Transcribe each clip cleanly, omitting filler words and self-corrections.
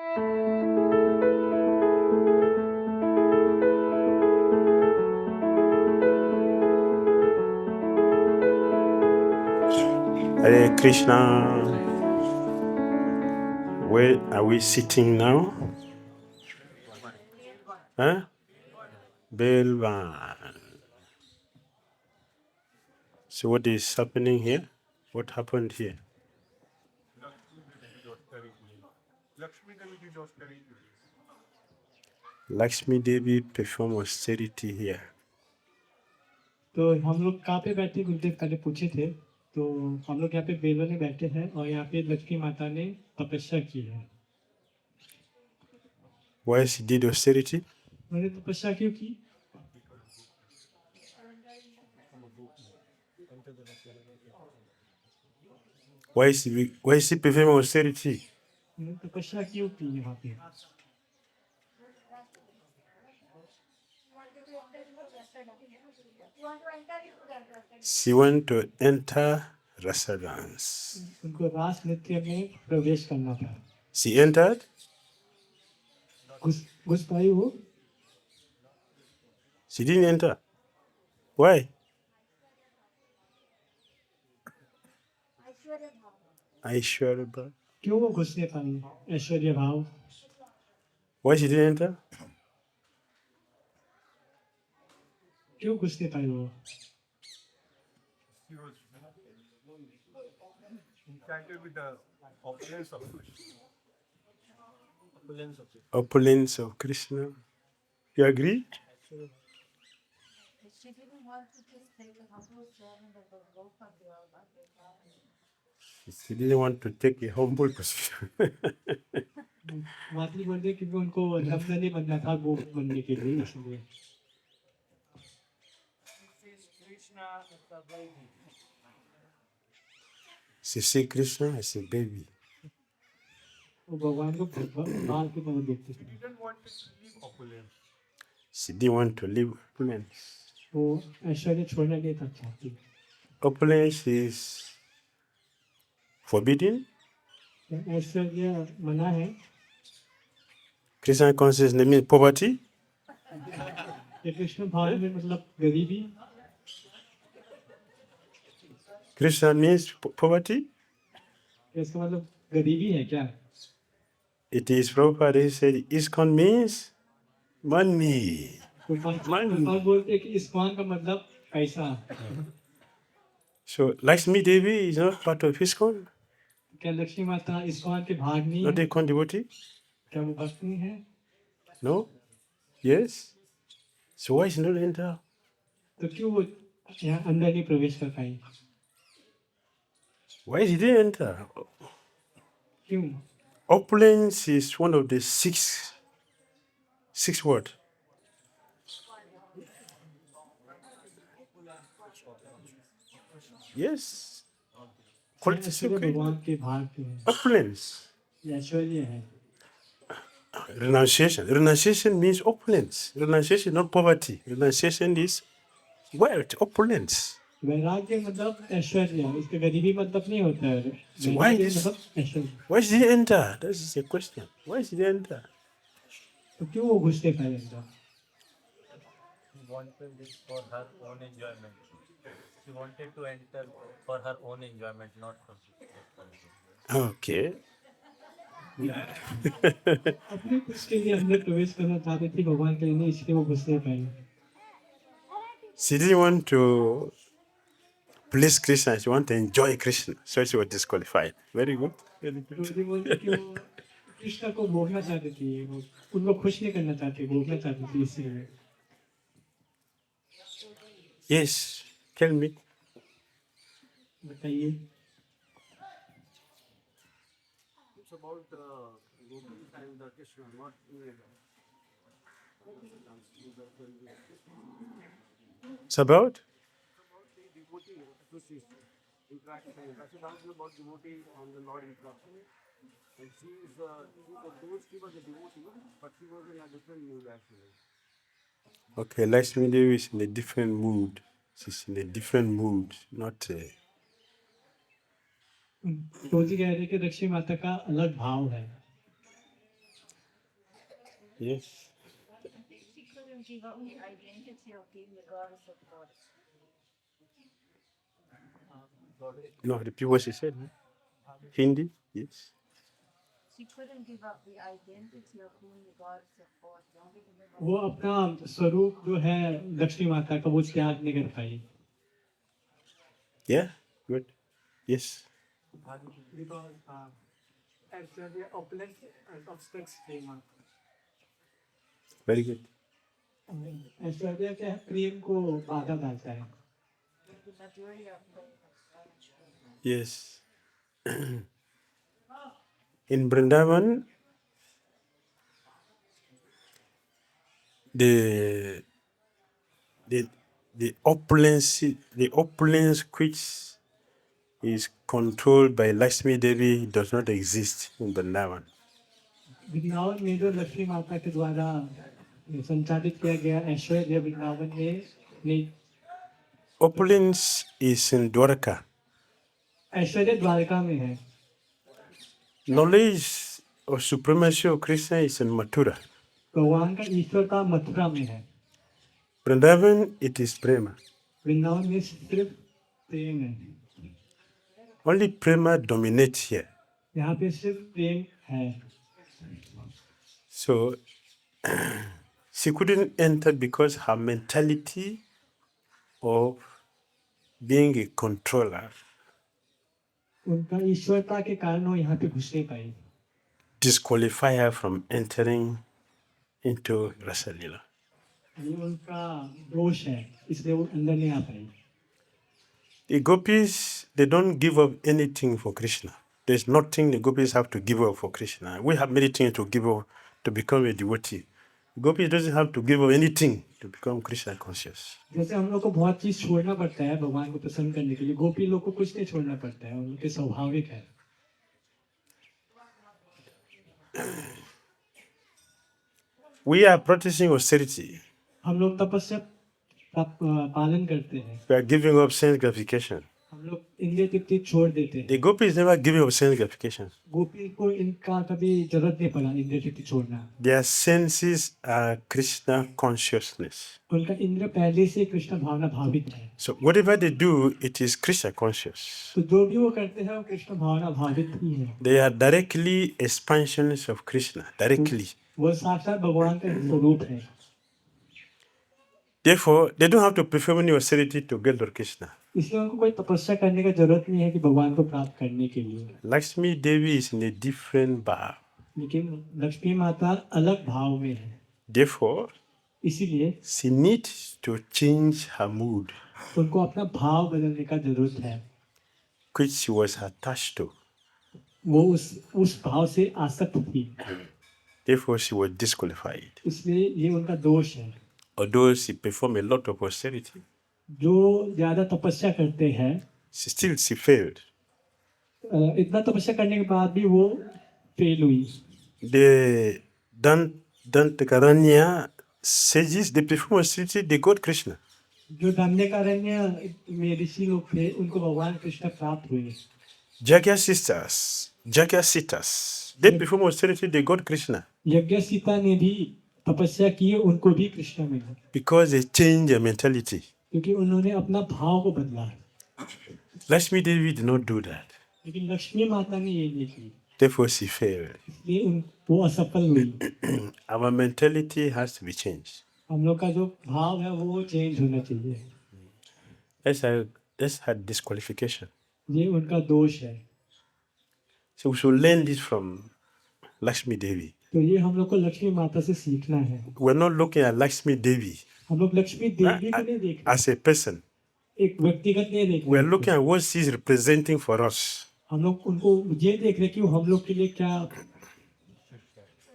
Hare Krishna. Where are we sitting now? Huh? Belavan. So what is happening here? What happened here? Laksmidevi performed austerity here. तो हम लोग कहाँ पे बैठे गुरुदेव पहले पूछे थे, तो हम लोग यहाँ पे बेलवन में बैठे हैं और यहाँ पे लक्ष्मी माता ने तपस्या की है। Why she did austerity? उन्होंने तपस्या क्यों की? Why is she performing austerity? उन्होंने तपस्या क्यों की यहाँ पे? She want to enter rasa dance. उनको रास नृत्य में प्रवेश करना था। She entered? घुस पाई वो? She didn't enter. Why? Aishwarya Bhav. क्यों वो घुस नहीं पाई? ऐश्वर्य भाव। Why she didn't enter? क्यों घुस नहीं पाई वो? He was enchanted with the opulence of Krishna. Opulence of Krishna. You agree? She didn't want to just take a humble servant of the Gopis. She didn't want to take a humble position. मातृ बोलते क्योंकि उनको नम्र नहीं बनना था गोप बनने के लिए, इसलिए। She see Krishna as a baby. वो भगवान को बाल की तरह देखते थे। She didn't want to leave opulence. She didn't want to live opulence. वो ऐश्वर्य छोड़ना नहीं था चाहती। Opulence is forbidden. ऐश्वर्य मना है। Krishna consciousness means poverty. ये कृष्ण भाव में मतलब गरीबी। Krishna means poverty. इसका मतलब गरीबी है क्या? It is Prabhupada he said ISKCON means money. और बोलते हैं कि इस्कॉन का मतलब पैसा। So Laksmidevi is not part of ISKCON. क्या लक्ष्मी माता इस्कॉन के भाग नहीं Not है? a ISKCON devotee. क्या वो भक्त नहीं है? No. Yes. So why is she not enter? तो क्यों वो यहाँ अंदर नहीं प्रवेश कर पाई? Why she didn't enter? क्यों? Opulence is one of the six words. Yes. Quality ऐश्वर्य भगवान के भाग के हैं। opulence. ये ऐश्वर्य है। Renunciation. Renunciation means opulence. Renunciation, not poverty. Renunciation is wealth, opulence. वैराग्य मतलब ऐश्वर्य, इसके गरीबी मतलब नहीं होता है। So why वैराग्य this- मतलब ऐश्वर्य। Why she didn't enter? That is the question. Why she didn't enter? तो क्यों वो घुस नहीं पाए अंदर? She wanted this for her own enjoyment. She wanted to enter for her own enjoyment, not for Okay. अपने कुछ के लिए अंदर प्रवेश करना चाहती थी भगवान के लिए नहीं, इसलिए वो घुस नहीं पाई। She didn't want to please Krishna. She wanted to enjoy Krishna. So she was disqualified. Very good. Very तो good. ये बोलते कि वो कृष्ण को भोगना चाहती थी, वो उनको खुश नहीं करना चाहती, भोगना चाहती थी, इसलिए। Yes. Tell me. बताइए। It's about gopis and Krishna, not It's about? the devotee association, interaction. Actually, that is about devotee and the Lord interaction. And she is though she was a devotee, but she was in a different mood actually. Okay, Laksmidevi is in a different mood. She's in a different mood, not तो जी कह रहे हैं कि लक्ष्मी माता का अलग भाव है। Yes. She couldn't give up the identity of being the goddess of gods. No, repeat what she said. Hindi? Yes. She couldn't give up the identity of being the goddess of gods. वो अपना स्वरूप जो है लक्ष्मी माता का वो त्याग नहीं कर पाई. Yeah? Good. Yes. Because actually opulence obstructs Prem. Very good. ऐश्वर्य क्या है, प्रेम को बाधा डालता है. The majority of them. Yes. In Vrindavan, the opulence which is controlled by Laksmidevi does not exist in Vrindavan. Vrindavan में जो लक्ष्मी माता के द्वारा संचालित किया गया ऐश्वर्य वृंदावन में नहीं. Opulence is in Dwarka. ऐश्वर्य द्वारका में है. Knowledge of supremacy of Krishna is in Mathura. भगवान का ईश्वरता मथुरा में है. Vrindavan, it is prema. Vrindavan में सिर्फ प्रेम है. Only prema dominates here. यहाँ पे सिर्फ प्रेम है. So she couldn't enter because her mentality of being a controller उनका ईश्वरता के कारण वो यहाँ पे घुस नहीं पाई. disqualify her from entering into rasa lila. ये उनका दोष है, इसलिए वो अंदर नहीं आ पाई. The gopis, they don't give up anything for Krishna. There's nothing the gopis have to give up for Krishna. We have many things to give up to become a devotee. The gopis doesn't have to give up anything to become Krishna conscious. जैसे हम लोग को बहुत चीज छोड़ना पड़ता है भगवान को प्रसन्न करने के लिए, गोपी लोग को कुछ नहीं छोड़ना पड़ता है, उनके स्वाभाविक है. We are practicing austerity. हम लोग तपस्या का पालन करते हैं. We are giving up sense gratification. हम लोग इंद्रिय तृप्ति छोड़ देते हैं. The gopis never giving up sense gratification. गोपी को इनका कभी जरूरत नहीं पड़ा इंद्रिय तृप्ति छोड़ना. Their senses are Krishna consciousness. उनका इंद्र पहले से कृष्ण भावना भावित है. So whatever they do, it is Krishna conscious. तो जो भी वो करते हैं वो कृष्ण भावना भावित ही है. They are directly expansions of Krishna, directly. वो साक्षात भगवान का स्वरूप है. Therefore, they don't have to perform any austerity to get Lord Krishna. इसलिए उनको कोई तपस्या करने का जरूरत नहीं है कि भगवान को प्राप्त करने के लिए. Lakshmi Devi is in a different bhav. लेकिन लक्ष्मी माता अलग भाव में है. Therefore, इसीलिए she needs to change her mood, उनको अपना भाव बदलने का जरूरत है. which she was attached to. वो उस भाव से आसक्त थी. Therefore, she was disqualified. इसलिए ये उनका दोष है. Although she performed a lot of austerity, जो ज्यादा तपस्या करते हैं, she failed. इतना तपस्या करने के बाद भी वो फेल हुई. The Dantakaranya sages, they perform austerity, they got Krishna. जो दंडकारण्य में ऋषि लोग थे उनको भगवान कृष्ण प्राप्त हुए. Jagya Sitas, they perform austerity, they got Krishna. यज्ञ सीता ने भी तपस्या की, उनको भी कृष्ण मिला. Because they changed their mentality. क्योंकि उन्होंने अपना भाव को बदला. Lakshmi Devi did not do that. लेकिन लक्ष्मी माता ने ये नहीं की. Therefore, she failed. इसलिए वो असफल हुई. Our mentality has to be changed. हम लोग का जो भाव है वो चेंज होना चाहिए. That's her disqualification. ये उनका दोष है. So we should learn this from Lakshmi Devi. तो ये हम लोग को लक्ष्मी माता से सीखना है. We're not looking at Lakshmi Devi हम लोग लक्ष्मी देवी को नहीं देख रहे, as a person. एक व्यक्तिगत नहीं देख We're रहे. looking at what she's representing for us. हम लोग उनको ये देख रहे कि वो हम लोग के लिए क्या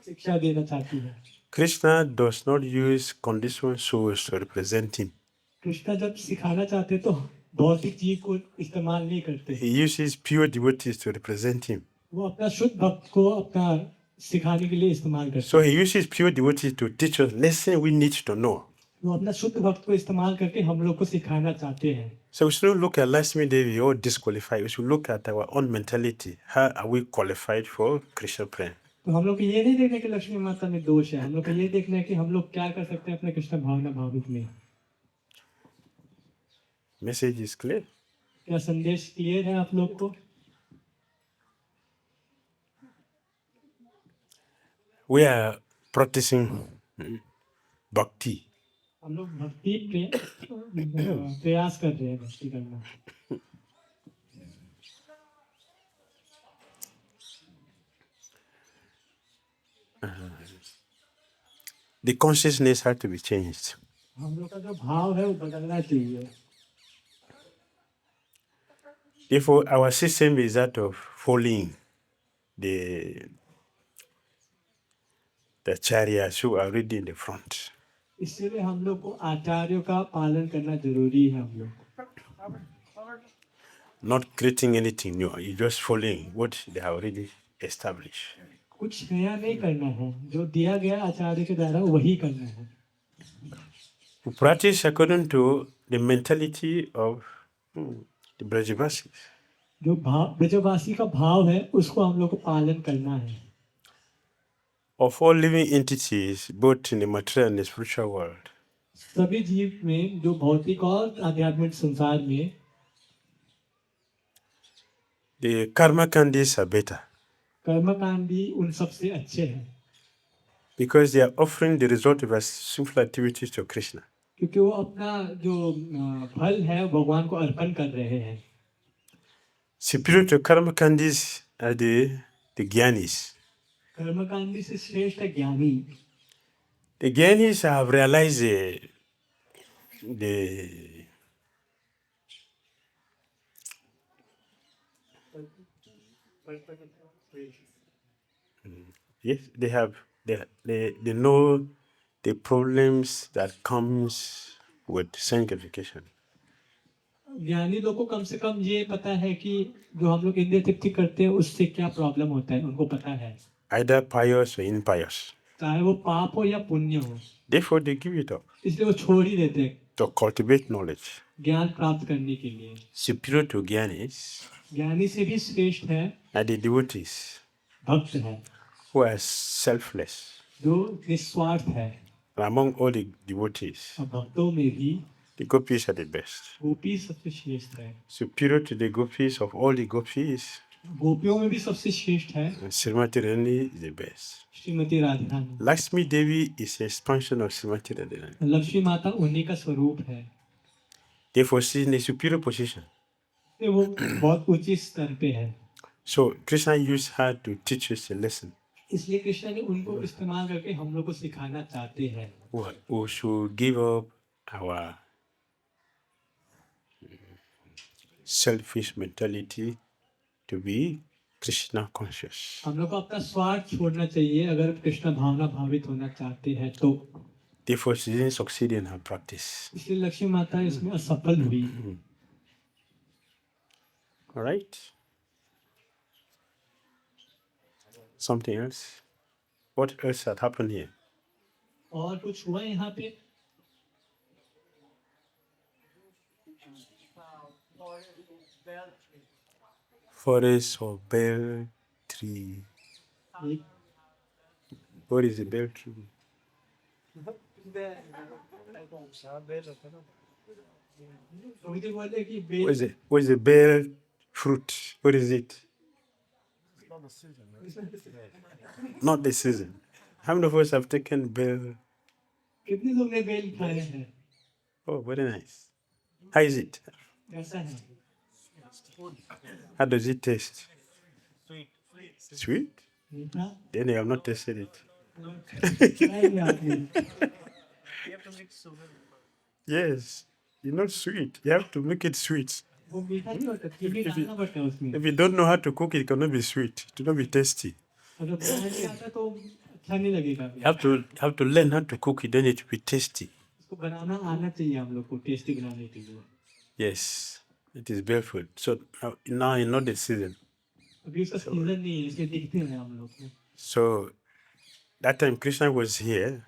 शिक्षा देना चाहती है. Krishna does not use conditioned souls to represent him. Krishna जब सिखाना चाहते तो भौतिक जीव को इस्तेमाल नहीं करते. He uses pure devotees to represent him. वो अपना शुद्ध भक्त को अपना सिखाने के लिए इस्तेमाल करते. So he uses pure devotees to teach us lessons we need to know. वो अपना शुद्ध भक्त को इस्तेमाल करके हम लोग को सिखाना चाहते हैं. So we shouldn't look at Lakshmi Devi or disqualified. We should look at our own mentality. How are we qualified for Krishna prema? तो हम लोग को ये नहीं देखना कि लक्ष्मी माता में दोष है, हम लोग को ये देखना है कि हम लोग क्या कर सकते हैं अपने कृष्ण भावना भावित में। Message is clear. क्या संदेश क्लियर है आप लोग को? We are practicing bhakti. हम लोग भक्ति प्रयास कर रहे हैं भक्ति करना। The consciousness has to be changed. हम लोग का जो भाव है वो बदलना चाहिए। Therefore, our system is that of following the acaryas who are already in the front. इसलिए हम लोग को आचार्यों का पालन करना जरूरी है। हम लोग Not creating anything new, you're just following what they have already established. कुछ नया नहीं करना है, जो दिया गया आचार्य के द्वारा वही करना है। We practice according to the mentality of the Brajavasis. जो भाव ब्रजवासी का भाव है उसको हम लोग को पालन करना है। Of all living entities, both in the material and the spiritual world, सभी जीव में, जो भौतिक और आध्यात्मिक संसार में, the karma candies are better कर्मकांडी उन सबसे अच्छे हैं, because they are offering the result of our sinful activities to Krishna. क्योंकि वो अपना जो फल है भगवान को अर्पण कर रहे हैं। Superior to karma candies are the jnanis. कर्मकांडी से श्रेष्ठ है ज्ञानी। The jnanis have realized the yes, they know the problems that comes with sanctification. ज्ञानी लोग को कम से कम ये पता है कि जो हम लोग इंद्रिय तृप्ति करते हैं उससे क्या प्रॉब्लम होता है, उनको पता है, Either pious or impious. चाहे वो पाप हो या पुण्य हो। Therefore, they give it up इसलिए वो छोड़ ही देते हैं to cultivate knowledge. ज्ञान प्राप्त करने के लिए। Superior to jnanis ज्ञानी से भी श्रेष्ठ है are the devotees भक्त है, who are selfless. जो निस्वार्थ है। Among all the devotees, और भक्तों में भी the gopis are the best. गोपी सबसे श्रेष्ठ है। Superior to the gopis of all the gopis, गोपियों में भी सबसे श्रेष्ठ है Srimati Rani is the best. Shrimati Radharani. Laksmidevi is an expansion of Srimati Radharani. Lakshmi माता उन्हीं का स्वरूप है, Therefore, she is in a superior position. तो वो बहुत ऊंची स्तर पे है। So, Krishna used her to teach us a lesson. इसलिए कृष्ण ने उनको इस्तेमाल करके हम लोग को सिखाना चाहते हैं। We should give up our selfish mentality to be Krishna conscious. हम लोग को अपना स्वार्थ छोड़ना चाहिए अगर कृष्ण भावना भावित होना चाहते हैं तो। Therefore, she didn't succeed in her practice. इसलिए लक्ष्मी माता इसमें असफल हुई। All right? Something else? What else had happened here? और कुछ हुआ यहाँ पे? Forest or bell tree. What is a bell tree? मुझे बोले कि What is a bell fruit? What is it? Not the season. How many of us have taken bell? कितने लोग ने बेल खाए हैं? Oh, very nice. How is it? कैसा है? How does it taste? Sweet. Sweet? मीठा? Then you have not tasted it. नहीं आपने। You have to mix sugar. Yes, you're not sweet. You have to make it sweet. वो मीठा नहीं होता, चीनी डालना पड़ता है उसमें। If you don't know how to cook, it cannot be sweet. It will not be tasty. अगर बनाना नहीं आता तो अच्छा नहीं लगेगा। You have to learn how to cook it, then it will be tasty. इसको बनाना आना चाहिए हम लोग को टेस्टी बनाने के लिए। Yes, it is barefoot. So now you know the season. अभी उसका सीजन नहीं है, इसलिए देखते हैं हम लोग को। So that time Krishna was here,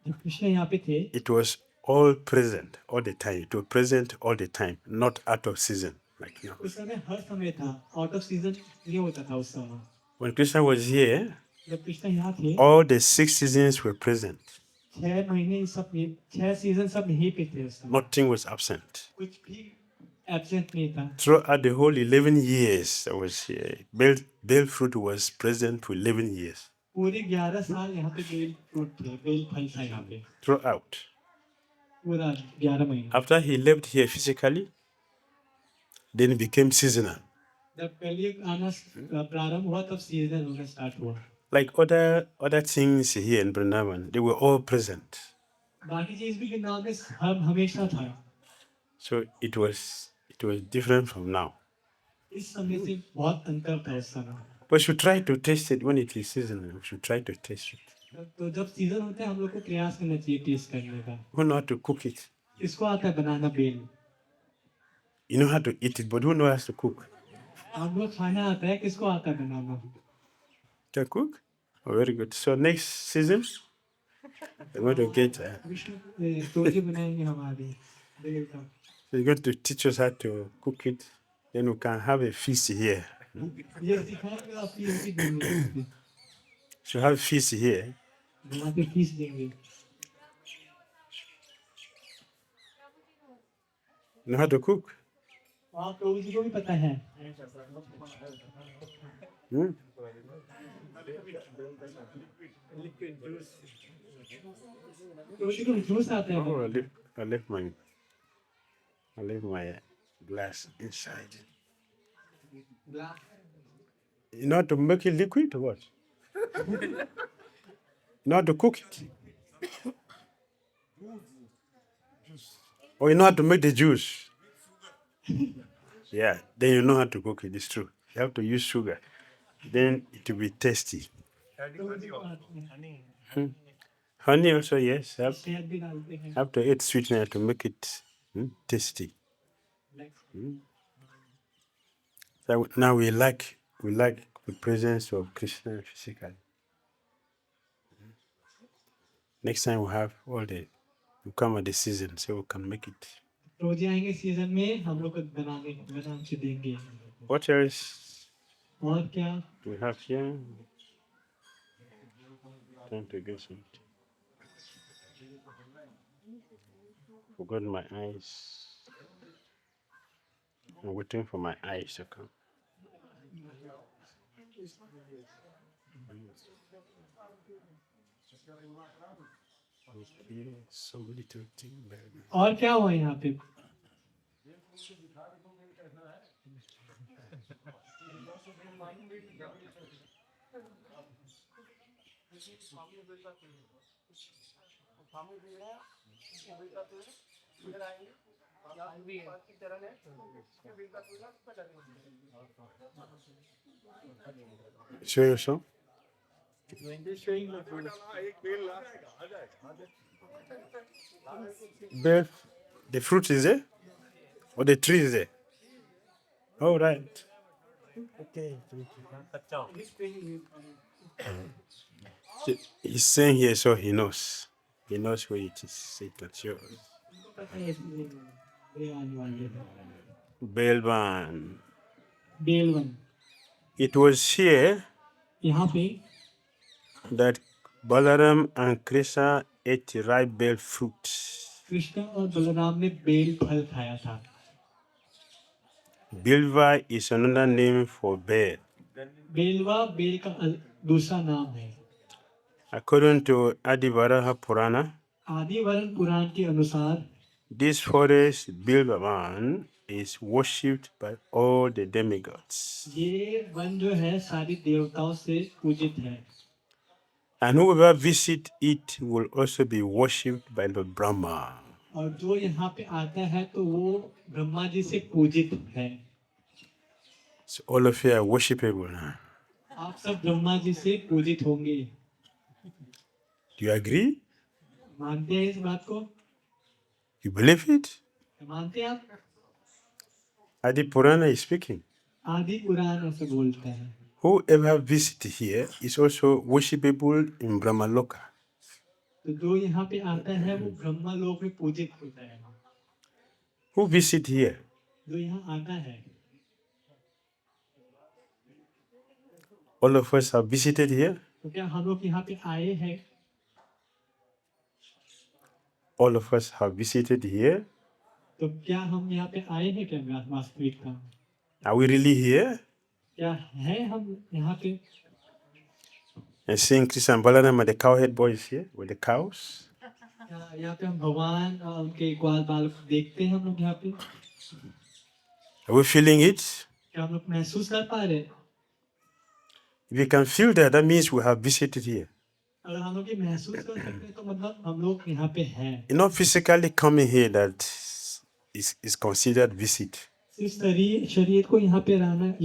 जब कृष्ण यहाँ पे थे, it was all present all the time. It was present all the time, not out of season. Like उस समय हर समय था, आउट ऑफ सीजन नहीं होता था उस समय। when Krishna was here, जब कृष्ण यहाँ थे all the 6 seasons were present. 6 महीने सब 6 सीजन सब यहीं पे थे उस समय Nothing was absent. कुछ भी एब्सेंट नहीं था Throughout the whole 11 years I was here, bell fruit was present for 11 years. पूरे 11 साल यहाँ पे बेल फ्रूट थे बेल फल था यहाँ पे Throughout. पूरा 11 महीना After he left here physically, then it became seasonal. जब कलयुग आना प्रारंभ हुआ तब सीजन होना स्टार्ट हुआ Like other things here in Vrindavan, they were all present. बाकी चीज भी नाम में हमेशा था So it was different from now. इस समय से बहुत अंतर था उस समय But we should try to taste it when it is seasonal. We should try to taste it. तो जब सीजन होता है हम लोग को प्रयास करना चाहिए टेस्ट करने का Who know how to cook it? किसको आता है बनाना bell You know how to eat it, but who knows how to cook? हम लोग खाना आता है किसको आता है बनाना Can cook? Oh, very good. So next season, we're going to get. Toji बनाएंगे हमारी बेल का So you're going to teach us how to cook it. Then we can have a feast here. ये सिखाएंगे आप fees भी देंगे So have feast here. यहाँ पे फीस देंगे Know how to cook? आप लोगों जी को भी पता है Hmm? तोजी को जूस आता है Oh, I left my glass inside. You know how to make it liquid or what? You know how to cook it? Or you know how to make the juice? Yeah, then you know how to cook it. It's true. You have to use sugar. Then it will be tasty. Honey also, yes. शहद भी डालते हैं Have to add sweetener to make it tasty. So now we like the presence of Krishna physically. Next time we come at the season, so we can make it. रोज आएंगे season में हम लोग को बना के देंगे What else और क्या do we have here? Trying to get something. Forgot my eyes. I'm waiting for my eyes to come. Okay, some little thing there. और क्या हुआ यहाँ पे Show yourself. Bear, the fruit is there? Or the tree is there? All right. Okay. He's saying here, so he knows. He knows where it is. So it can show us. Belavan. बेलवन It was here यहाँ पे that Balaram and Krishna ate ripe bell fruit. Krishna और बलराम ने bell फल खाया था Bilva is another name for bell. बेलवा बेल का दूसरा नाम है According to Adivaraha Purana, आदि वरण पुराण के अनुसार this forest Bilavan is worshipped by all the demigods. ये वन जो है सारी देवताओं से पूजित है And whoever visit it will also be worshipped by Lord Brahma. और जो यहाँ पे आता है तो वो ब्रह्मा जी से पूजित है So all of you are worshipable now. आप सब ब्रह्मा जी से पूजित होंगे Do you agree? मानते हैं इस बात को You believe it? मानते हैं आप Adi Purana is speaking. आदि पुराण ऐसे बोलता है Whoever visits here is also worshipable in Brahmaloka. तो जो यहाँ पे आता है वो ब्रह्मा लोक में पूजित होता है Who visit here? जो यहाँ आता है All of us have visited here. तो क्या हम लोग यहाँ पे आए हैं? All of us have visited here. तो क्या हम यहाँ पे आए हैं क्या वास्तविकता? Are we really here? क्या है हम यहाँ पे? And seeing Krishna and Balaram and the cowhead boys here with the cows. क्या यहाँ पे हम भगवान और उनके ग्वाल बाल को देखते हैं हम लोग यहाँ पे? Are we feeling it? क्या हम लोग महसूस कर पा रहे हैं? If you can feel that, that means we have visited here. अगर हम लोग ये महसूस कर सकते हैं तो मतलब हम लोग यहाँ पे हैं। You're not physically coming here that is considered visit. इस शरीर को यहाँ पे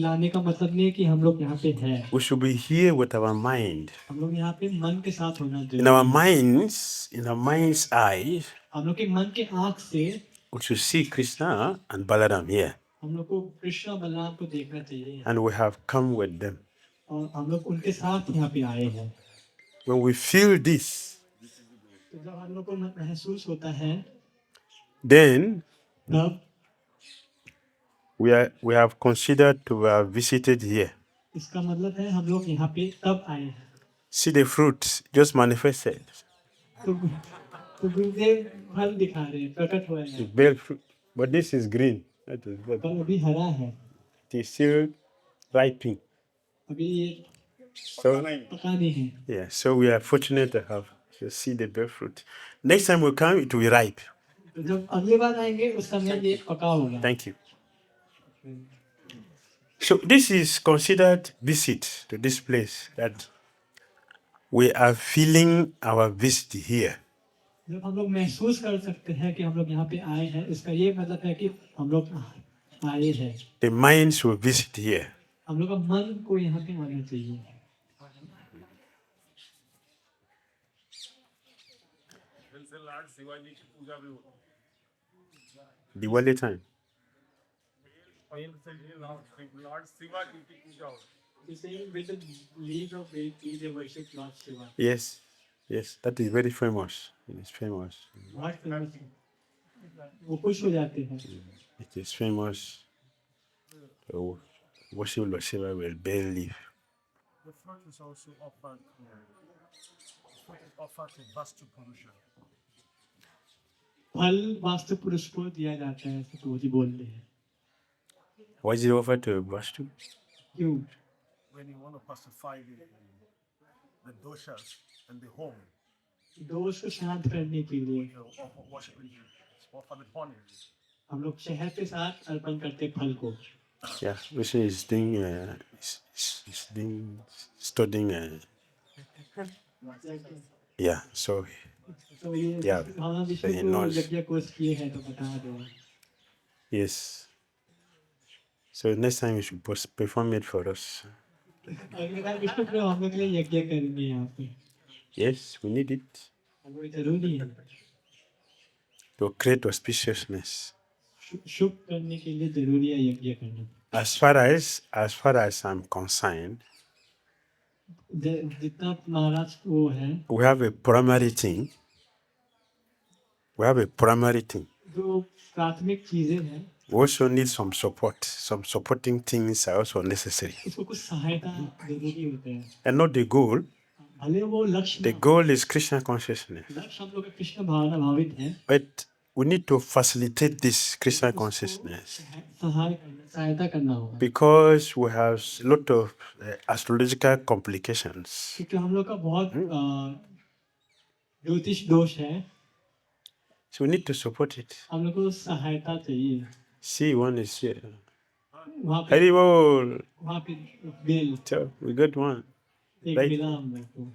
लाने का मतलब नहीं है कि हम लोग यहाँ पे हैं। We should be here with our mind. हम लोग यहाँ पे मन के साथ होना In our चाहिए। mind's eye, हम लोग के मन के आँख से we should see Krishna and Balaram here. हम लोग को कृष्ण बलराम को देखना चाहिए। And we have come with them. और हम लोग उनके साथ यहाँ पे आए हैं। When we feel this, तो जब हम लोग को महसूस होता है, then तब we have considered to have visited here. इसका मतलब है हम लोग यहाँ पे तब आए हैं। See the fruits just manifested. तो गुरुदेव फल दिखा रहे हैं, प्रकट हुए The हैं। bell fruit, but this is green. That is good. पर अभी हरा है, It is still ripening. अभी ये So पका नहीं है। yeah, so we are fortunate to see the bell fruit. Next time we come, it will be ripe. तो जब अगली बार आएंगे उस समय ये पका होगा। Thank you. So this is considered visit to this place, that we are feeling our visit here. जब हम लोग महसूस कर सकते हैं कि हम लोग यहाँ पे आए हैं, इसका ये मतलब है कि हम लोग आए हैं। The minds will visit here. हम लोग का मन को यहाँ पे आना चाहिए। Diwali time. Yes, yes, that is very famous. It is famous. वो खुश हो जाते हैं। It is famous. So, worship Lord Shiva with bell leaf. The fruit is also offered. Fruit is offered to Vastu Purusha. फल वास्तु पुरुष को दिया जाता है, ऐसे तो जी बोलते हैं। Why is it offered to Vastu? क्यों? When you want to pacify the doshas and the home, दोष को शांत करने के लिए you offer worshiping, offer the honey. हम लोग शहद के साथ अर्पण करते हैं फल को। Yeah, Vishnu is doing, studying. Yeah, so तो ये Yeah, हाँ विष्णु very को nice. यज्ञ कोर्स किए हैं तो बता दो। yes. So next time you should perform it for us. अगली बार विष्णु को हम लोग के लिए यज्ञ करेंगे यहाँ पे। Yes, we need it हम लोग जरूरी है। to create auspiciousness. शुभ करने के लिए जरूरी है यज्ञ करना। As far as I'm concerned, जितना महाराज वो है, we have a primary thing. जो प्राथमिक चीजें हैं, We also need some support. Some supporting things are also necessary. उसको कुछ सहायता जरूरी होते हैं। And not the goal. भले वो लक्ष्य The goal is Krishna consciousness. लक्ष्य हम लोग का कृष्ण भावना भावित है, But we need to facilitate this Krishna consciousness सहायता करना होगा। because we have a lot of astrological complications. क्योंकि हम लोग का बहुत ज्योतिष दोष है, So we need to support it. हम लोग को सहायता चाहिए। See, one is here. वहाँ पे Haribol. बेल So we got one. एक Right. मिला हम लोग को।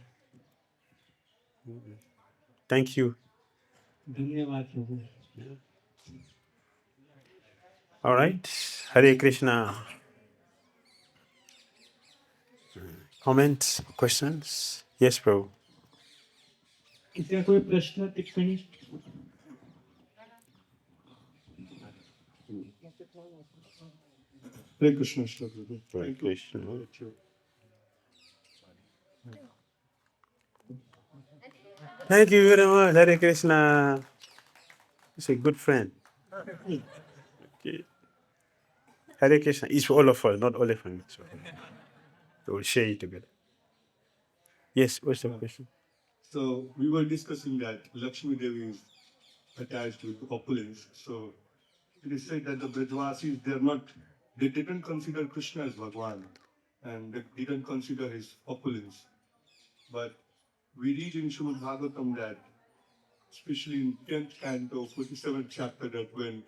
Thank you. धन्यवाद प्रभु। All right. Hare Krishna. Comments, questions? Yes, bro. इसका कोई प्रश्न टिप्पणी? Hare Krishna. Hare Krishna. Thank you very much. Hare Krishna. He's a good friend. Okay. Hare Krishna. It's for all of us, not all of us. So we'll share it together. Yes, what's the question? So we were discussing that Laksmidevi is attached with opulence. So it is said that the Brajvasis, they didn't consider Krishna as Bhagwan and they didn't consider his opulence. But we read in Srimad Bhagavatam that, especially in 10th canto, 47th chapter, that when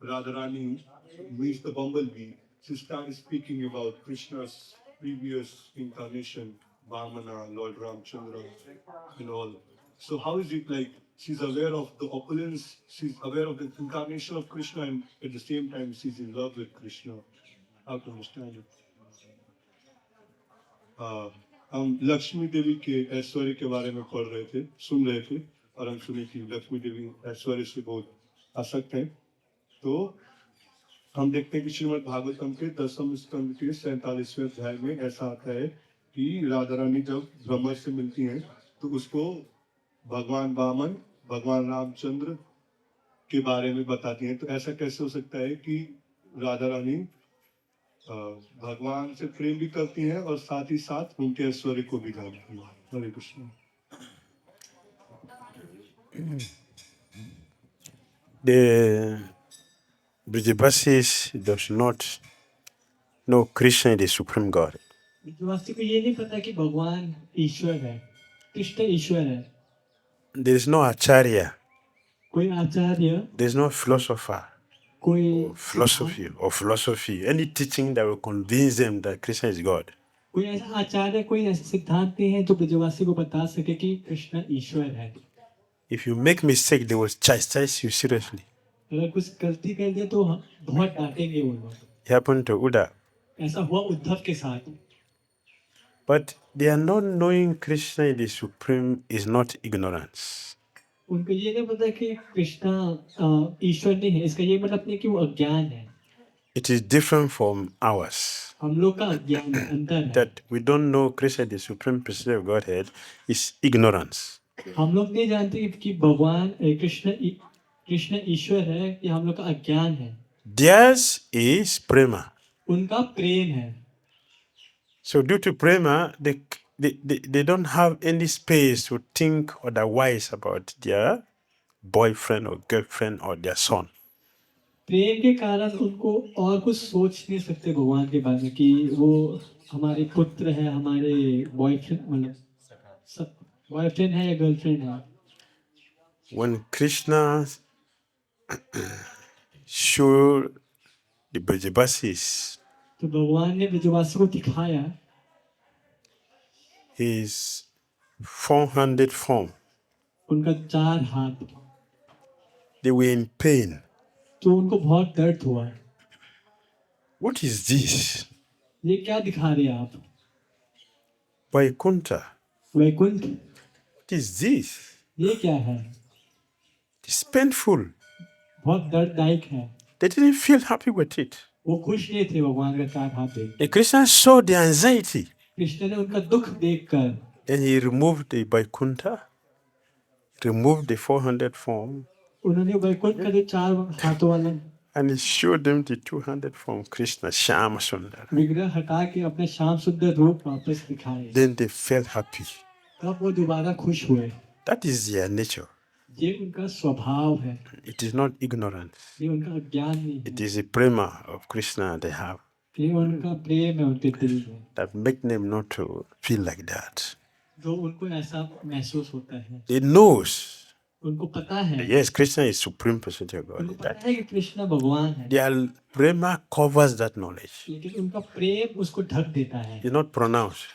Radharani meets the bumblebee, she starts speaking about Krishna's previous incarnation, Vamana, Lord Ramchandra, and all. So how is it like she's aware of the opulence, she's aware of the incarnation of Krishna, and at the same time she's in love with Krishna? How to understand it? हम लक्ष्मी देवी के ऐश्वर्य के बारे में पढ़ रहे थे, सुन रहे थे, और हम सुने कि लक्ष्मी देवी ऐश्वर्य से बहुत आसक्त हैं। तो हम देखते हैं कि श्रीमद् भागवतम के 10वें स्कंद के 47वें अध्याय में ऐसा आता है कि राधा रानी जब ब्रह्मा से मिलती हैं तो उसको भगवान वामन, भगवान रामचंद्र के बारे में बताती हैं। तो ऐसा कैसे हो सकता है कि राधा रानी भगवान से प्रेम भी करती हैं और साथ ही साथ उनके ऐश्वर्य को भी जानती हैं? हरे Krishna. The Brajavasis does not know Krishna is the supreme God. ब्रजवासी को ये नहीं पता कि भगवान ईश्वर है, कृष्ण ईश्वर है। There is no acharya, कोई आचार्य, there is no philosopher, कोई philosophy, any teaching that will convince them that Krishna is God. कोई ऐसा आचार्य, कोई ऐसा सिद्धांत नहीं है जो ब्रजवासी को बता सके कि कृष्ण ईश्वर है। If you make mistake, they will chastise you seriously. अगर कुछ गलती कर दिया तो बहुत डांटेंगे वो लोग। It happened to Uddha. ऐसा हुआ उद्धव के साथ। But they are not knowing Krishna is the supreme is not ignorance. उनको ये नहीं पता कि कृष्णा ईश्वर नहीं है, इसका ये मतलब नहीं कि वो अज्ञान है। It is different from ours. हम लोग का अज्ञान है, अंतर है। That we don't know Krishna, the supreme person of Godhead, is ignorance. हम लोग नहीं जानते कि भगवान कृष्ण ईश्वर है, कि हम लोग का अज्ञान है। Theirs is prema. उनका प्रेम है। So due to prema, they don't have any space to think otherwise about their boyfriend or girlfriend or their son. प्रेम के कारण उनको और कुछ सोच नहीं सकते भगवान के बारे में कि वो हमारे पुत्र है, हमारे बॉयफ्रेंड मतलब बॉयफ्रेंड है या गर्लफ्रेंड है। When Krishna showed the Brajavasis तो भगवान ने ब्रजवासी को दिखाया his 400 form, उनका 4 हाथ, they were in pain. तो उनको बहुत दर्द हुआ। What is this? ये क्या दिखा रहे हैं आप? Vaikuntha. Vaikuntha, What is this? ये क्या है? It's painful. बहुत दर्ददायक है। They didn't feel happy with it. वो खुश नहीं थे भगवान का 4 हाथ देख। And Krishna saw the anxiety. Krishna ने उनका दुख देखकर And he removed the Vaikuntha, removed the 400 form, उन्होंने वैकुंठ का जो 4 हाथों वाला and he showed them the 200 form Krishna, Shyama Sundar. विग्रह हटा के अपने श्याम सुंदर रूप वापस दिखाए। Then they felt happy. तब वो दोबारा खुश हुए। That is their nature. ये उनका स्वभाव है। It is not ignorance. ये उनका अज्ञान नहीं है। It is a prema of Krishna they have ये उनका प्रेम है उनके दिल में, that make them not to feel like that. जो उनको ऐसा महसूस होता है। They knows. उनको पता है। Yes, Krishna is supreme personality of उनको God. पता है कि कृष्ण भगवान है। Their prema covers that knowledge. लेकिन उनका प्रेम उसको ढक देता है। It's not pronounced.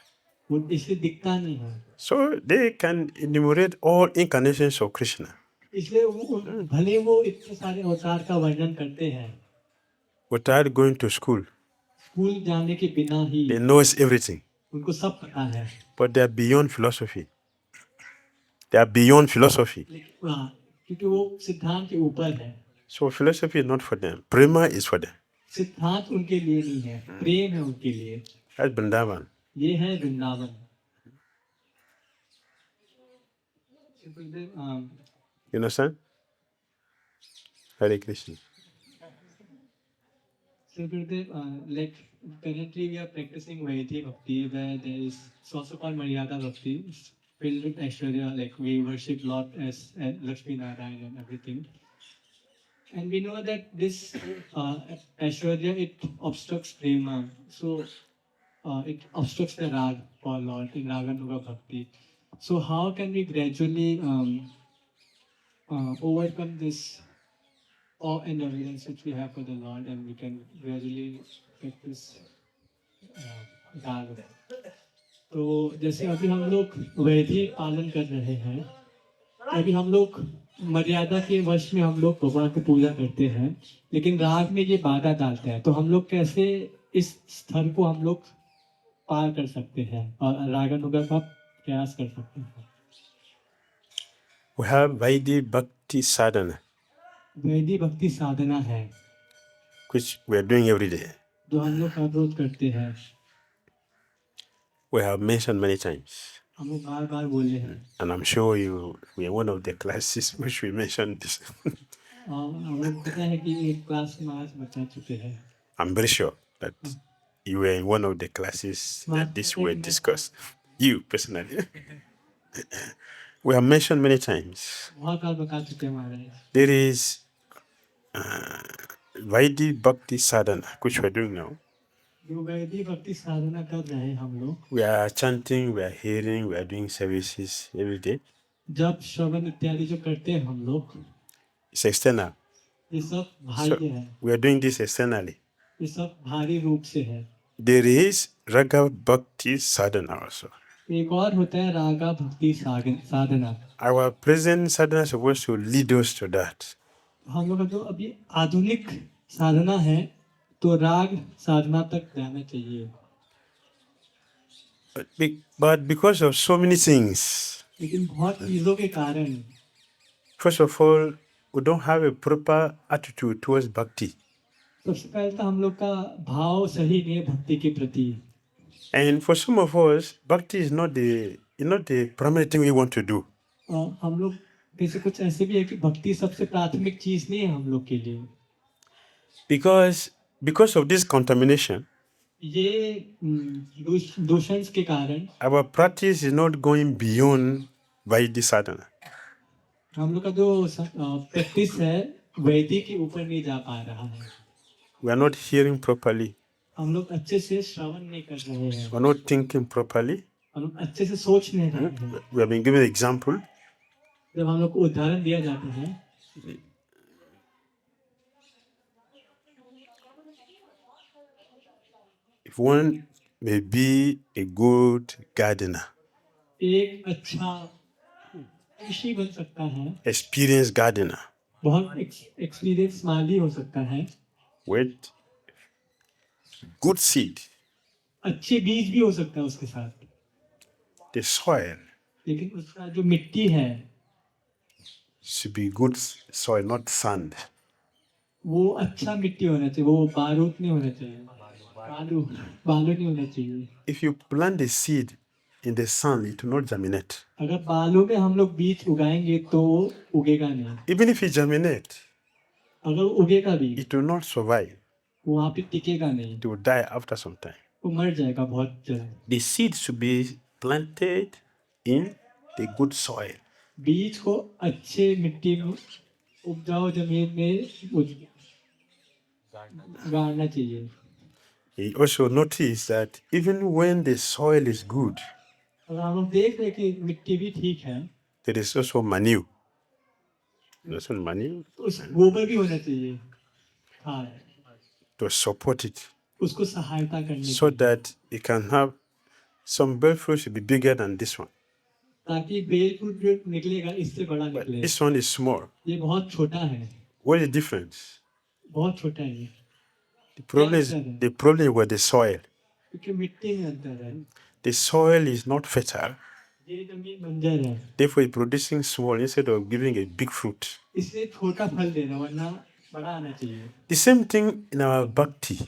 वो इसलिए दिखता नहीं है। So they can enumerate all incarnations of Krishna. इसलिए भले वो इतने सारे अवतार का वर्णन करते हैं, Without going to school, school जाने के बिना ही they knows everything. उनको सब पता है। But they are beyond philosophy. They are beyond philosophy. लेकिन क्योंकि वो सिद्धांत के ऊपर है। So philosophy is not for them. Prema is for them. सिद्धांत उनके लिए नहीं है, प्रेम है उनके लिए। That's Vrindavan. ये है Vrindavan. You understand? Hare Krishna. So Gurudev, like currently we are practicing Vaidhi Bhakti, where there is it's also called Maryada Bhakti, it's filled with Aishwarya, like we worship Lord as Laksmidevi and everything. And we know that this Aishwarya, it obstructs Prema. So it obstructs the Rag for Lord in Raga Nuga Bhakti. So how can we gradually overcome this awe and reverence which we have for the Lord, and we can gradually practice Raga? तो जैसे अभी हम लोग वैधि पालन कर रहे हैं, अभी हम लोग मर्यादा के वश में हम लोग भगवान की पूजा करते हैं, लेकिन राग में ये बाधा डालते हैं, तो हम लोग कैसे इस स्तर को हम लोग पार कर सकते हैं और रागानुगा का प्रयास कर सकते हैं? We have Vaidhi Bhakti Sadhana, vaidhi भक्ति साधना है which we are doing every day. जो हम लोग हर रोज करते हैं, We have mentioned many times. हम लोग बार बार बोले हैं, And I'm sure we are one of the classes which we mentioned this. और हम लोग पता है कि एक क्लास में आज बता चुके हैं. I'm very sure that you were in one of the classes that this were discussed. You personally. We have mentioned many times. बहुत बार बता चुके हैं महाराज. There is Vaidhi Bhakti Sadhana, which we're doing now. जो वैधि भक्ति साधना कर रहे हैं हम लोग, We are chanting, we are hearing, we are doing services every day. जब श्रवण इत्यादि जो करते हैं हम लोग, It's external. ये सब So भारी है, we are doing this externally. ये सब भारी रूप से है. There is Raga Bhakti Sadhana also. एक और होता है रागा भक्ति साधना. Our present sadhana is supposed to lead us to that. हम लोग का जो अभी आधुनिक साधना है, तो राग साधना तक जाना चाहिए. But because of so many things, लेकिन बहुत चीजों के कारण, first of all, we don't have a proper attitude towards bhakti. सबसे पहले तो हम लोग का भाव सही नहीं है भक्ति के प्रति. And for some of us, bhakti is not the primary thing we want to do. और हम लोग जैसे कुछ ऐसे भी है कि भक्ति सबसे प्राथमिक चीज नहीं है हम लोग के लिए. Because of this contamination, ये दूषण के कारण our practice is not going beyond Vaidhi sadhana. हम लोग का जो प्रैक्टिस है वैदिक के ऊपर नहीं जा पा रहा है. We are not hearing properly. हम लोग अच्छे से श्रवण नहीं कर रहे हैं, We are not thinking properly. हम लोग अच्छे से सोच नहीं रहे हैं. We have been given an example. जब हम लोग को उदाहरण दिया जाता है, If one may be a good gardener, एक अच्छा कृषि बन सकता है, experienced gardener, बहुत एक्सपीरियंस माली हो सकता है, with good seed, अच्छे बीज भी हो सकता है उसके साथ, the soil लेकिन उसका जो मिट्टी है should be good soil, not sand. वो अच्छा मिट्टी होना चाहिए, वो बारूद नहीं होना चाहिए, बालू नहीं होना चाहिए. If you plant the seed in the sun, it will not germinate. अगर बालू में हम लोग बीज उगाएंगे तो वो उगेगा नहीं. Even if it germinates, अगर उगेगा भी, it will not survive. वो वहाँ पे टिकेगा नहीं, It will die after some time. वो मर जाएगा बहुत जल्द. The seed should be planted in the good soil. बीज को अच्छे मिट्टी में, उपजाऊ जमीन में गाड़ना चाहिए. You also notice that even when the soil is good, अगर हम लोग देख रहे कि मिट्टी भी ठीक है, there is also manure. There's also manure तो उस गोबर भी होना चाहिए, खाद, to support it उसको सहायता करने so की, that it can have some breadfruit should be bigger than this one. ताकि बेल फूल जो निकलेगा इससे बड़ा But निकले. this one is small. ये बहुत छोटा है, What is the difference? बहुत छोटा है ये, The problem is with the soil. क्योंकि मिट्टी में अंतर है. The soil is not fertile. ये जमीन बंजर है, Therefore, it's producing small instead of giving a big fruit. इसलिए छोटा फल दे रहा, वरना बड़ा आना चाहिए. The same thing in our bhakti.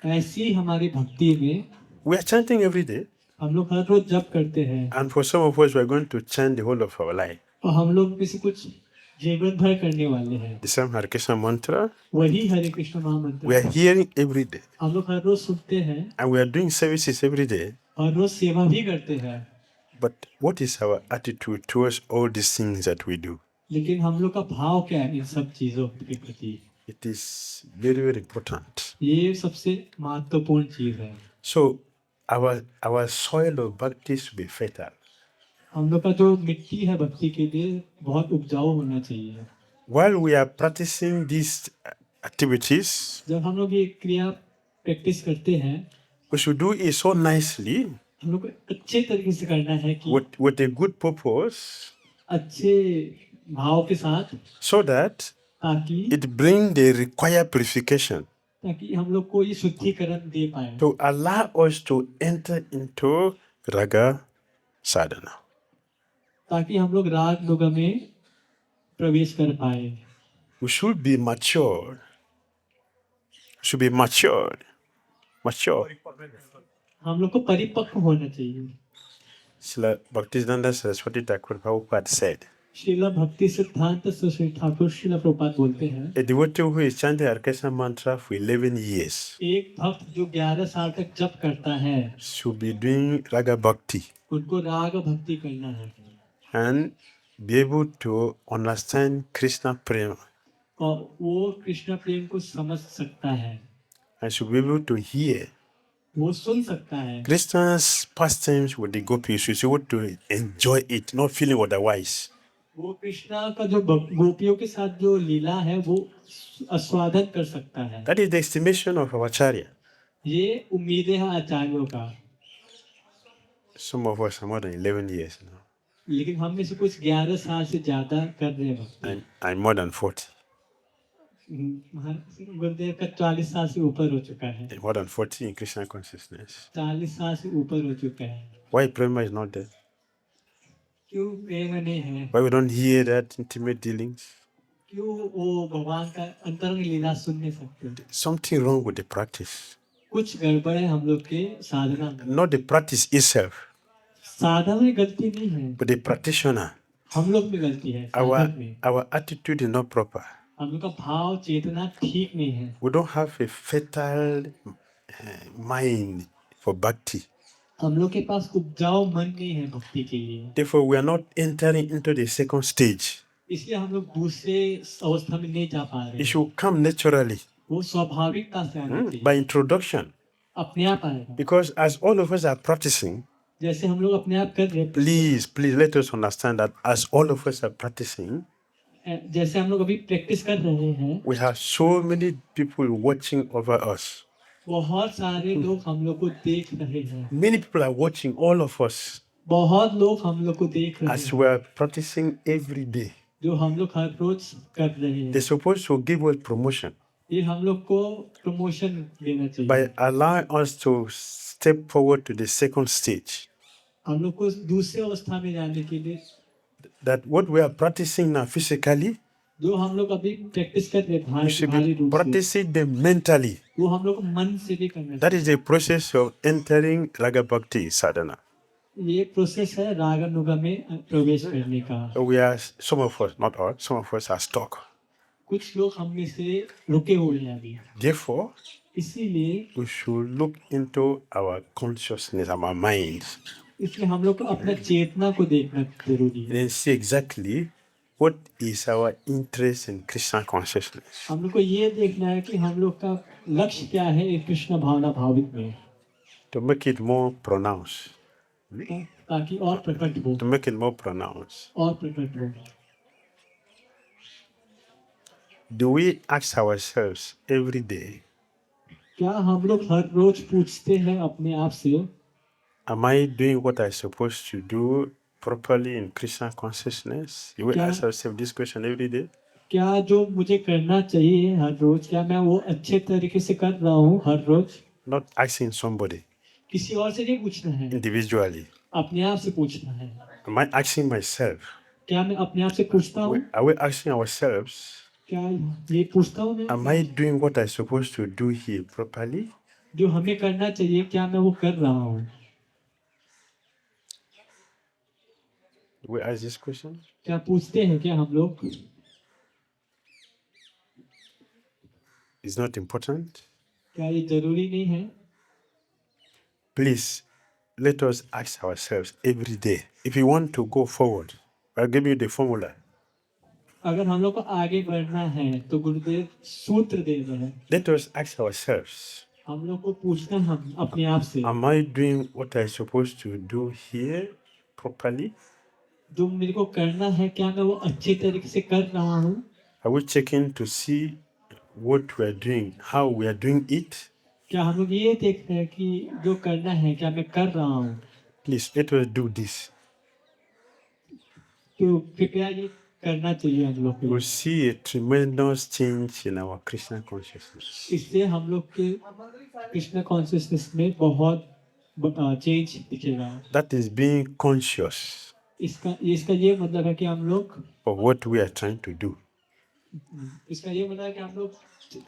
ऐसी हमारी भक्ति में We are chanting every day, हम लोग हर रोज जप करते हैं, and for some of us, we are going to chant the whole of our life. और हम लोग में से कुछ जीवन भर करने वाले हैं। The same Hare Krishna mantra वही हरे कृष्ण महामंत्र we are hearing every day, हम लोग हर रोज सुनते हैं and we are doing services every day. और रोज सेवा भी करते हैं, But what is our attitude towards all these things that we do? लेकिन हम लोग का भाव क्या है इन सब चीजों के प्रति, It is very, very important. ये सबसे महत्वपूर्ण चीज है। So our soil of bhakti should be fertile. हम लोग का जो मिट्टी है भक्ति के लिए बहुत उपजाऊ होना चाहिए। While we are practicing these activities, जब हम लोग ये क्रिया प्रैक्टिस करते हैं, we should do it so nicely हम लोग को अच्छे तरीके से करना है कि with a good purpose, अच्छे भाव के साथ, so that ताकि it brings the required purification हम लोग को ये शुद्धिकरण दे पाए, to allow us to enter into Raga sadhana. ताकि हम लोग राग नुगा में प्रवेश कर पाए। We should be matured. Should be matured. Mature. हम लोग को परिपक्व होना चाहिए। Srila Bhaktisiddhanta Saraswati Thakur Prabhupada said, Srila भक्ति सिद्धांत सरस्वती ठाकुर श्रीला प्रभुपाद बोलते हैं, a devotee who is chanting Hare Krishna mantra for 11 years एक भक्त जो 11 साल तक जप करता है should be doing Raga Bhakti उनको राग भक्ति करना है and be able to understand Krishna Prema और वो कृष्ण प्रेम को समझ सकता है, and should be able to hear वो सुन सकता है। Krishna's pastimes with the gopis. Should be able to enjoy it, not feeling otherwise. वो कृष्णा का जो गोपियों के साथ जो लीला है वो आस्वादन कर सकता है। That is the estimation of our acharya. ये उम्मीदें हैं आचार्यों का। Some of us are more than 11 years now. लेकिन हम में से कुछ 11 साल से ज्यादा कर रहे हैं। I'm more than 40. गुरुदेव का 40 साल से ऊपर हो चुका है। More than 40 in Krishna consciousness. 40 साल से ऊपर हो चुका है। Why prema is not there? क्यों प्रेम नहीं है? Why we don't hear that intimate dealings? क्यों वो भगवान का अंतरंग लीला सुन नहीं सकते? Something wrong with the practice. कुछ गड़बड़ है हम लोग के साधना में। Not the practice itself, साधना में गलती नहीं है, but the practitioner. हम लोग में गलती है। साधक में Our attitude is not proper. हम लोग का भाव चेतना ठीक नहीं है। We don't have a fertile mind for bhakti. हम लोग के पास उपजाऊ मन नहीं है भक्ति के लिए। Therefore, we are not entering into the second stage. इसलिए हम लोग दूसरे अवस्था में नहीं जा पा रहे। It should come naturally, वो स्वाभाविकता से आना चाहिए, by introduction. अपने आप आएगा। Because as all of us are practicing, जैसे हम लोग अपने आप कर रहे हैं, please let us understand that as all of us are practicing, जैसे हम लोग अभी प्रैक्टिस कर रहे हैं, we have so many people watching over us. बहुत सारे लोग हम लोग को देख रहे हैं। Many people are watching all of us बहुत लोग हम लोग को देख रहे as हैं we are practicing every day. जो हम लोग हर रोज कर रहे हैं। They're supposed to give us promotion ये हम लोग को प्रमोशन देना चाहिए, by allowing us to step forward to the second stage. हम लोग को दूसरे अवस्था में जाने के लिए। That what we are practicing now physically, जो हम लोग अभी प्रैक्टिस कर रहे हैं we should भारी be रूप से, practicing them mentally. वो हम लोग को मन से भी करना That is the process of entering Raga Bhakti sadhana. चाहिए। ये प्रोसेस है रागानुगा में प्रवेश करने का। So we are, some of us, not all, some of us are stuck. कुछ लोग हम में से रुके हुए हैं अभी, Therefore, इसीलिए we should look into our consciousness, our minds, इसलिए हम लोग को अपना चेतना को देखना जरूरी है। and see exactly what is our interest in Krishna consciousness. हम लोग को ये देखना है कि हम लोग का लक्ष्य क्या है एक कृष्ण भावना भावित में, To make it more pronounced. ताकि और प्रकट हो, To make it more pronounced. और प्रकट हो। Do we ask ourselves every day, क्या हम लोग हर रोज पूछते हैं अपने आप से, am I doing what I'm supposed to do properly in Krishna consciousness? You will Yeah. ask yourself this question every day. क्या जो मुझे करना चाहिए हर रोज, क्या मैं वो अच्छे तरीके से कर रहा हूँ हर रोज? Not asking somebody किसी और से नहीं पूछना है, individually. अपने आप से पूछना है। Am I asking myself? क्या मैं अपने आप से पूछता हूँ? Are we asking ourselves, क्या ये पूछता हूँ मैं? am I doing what I'm supposed to do here properly? जो हमें करना चाहिए क्या मैं वो कर रहा हूँ? We ask this question. क्या पूछते हैं क्या हम लोग? is not important? क्या ये जरूरी नहीं है? Please, let us ask ourselves every day. If you want to go forward, I'll give you the formula. अगर हम लोग को आगे बढ़ना है तो गुरुदेव सूत्र दे रहे हैं. Let us ask ourselves, हम लोग को पूछना हम अपने आप से, am I doing what I'm supposed to do here properly? जो मेरे को करना है क्या मैं वो अच्छे तरीके से कर रहा हूँ? Are we checking to see what we are doing, how we are doing it? क्या हम लोग ये देख रहे हैं कि जो करना है क्या मैं कर रहा हूँ? Please, let us do this. तो कृपया ये करना चाहिए हम लोग को. We'll see a tremendous change in our Krishna consciousness. इससे हम लोग के कृष्ण कॉन्शियसनेस में बहुत चेंज दिखेगा. That is being conscious इसका ये मतलब है कि हम लोग, of what we are trying to do. इसका ये मतलब है कि हम लोग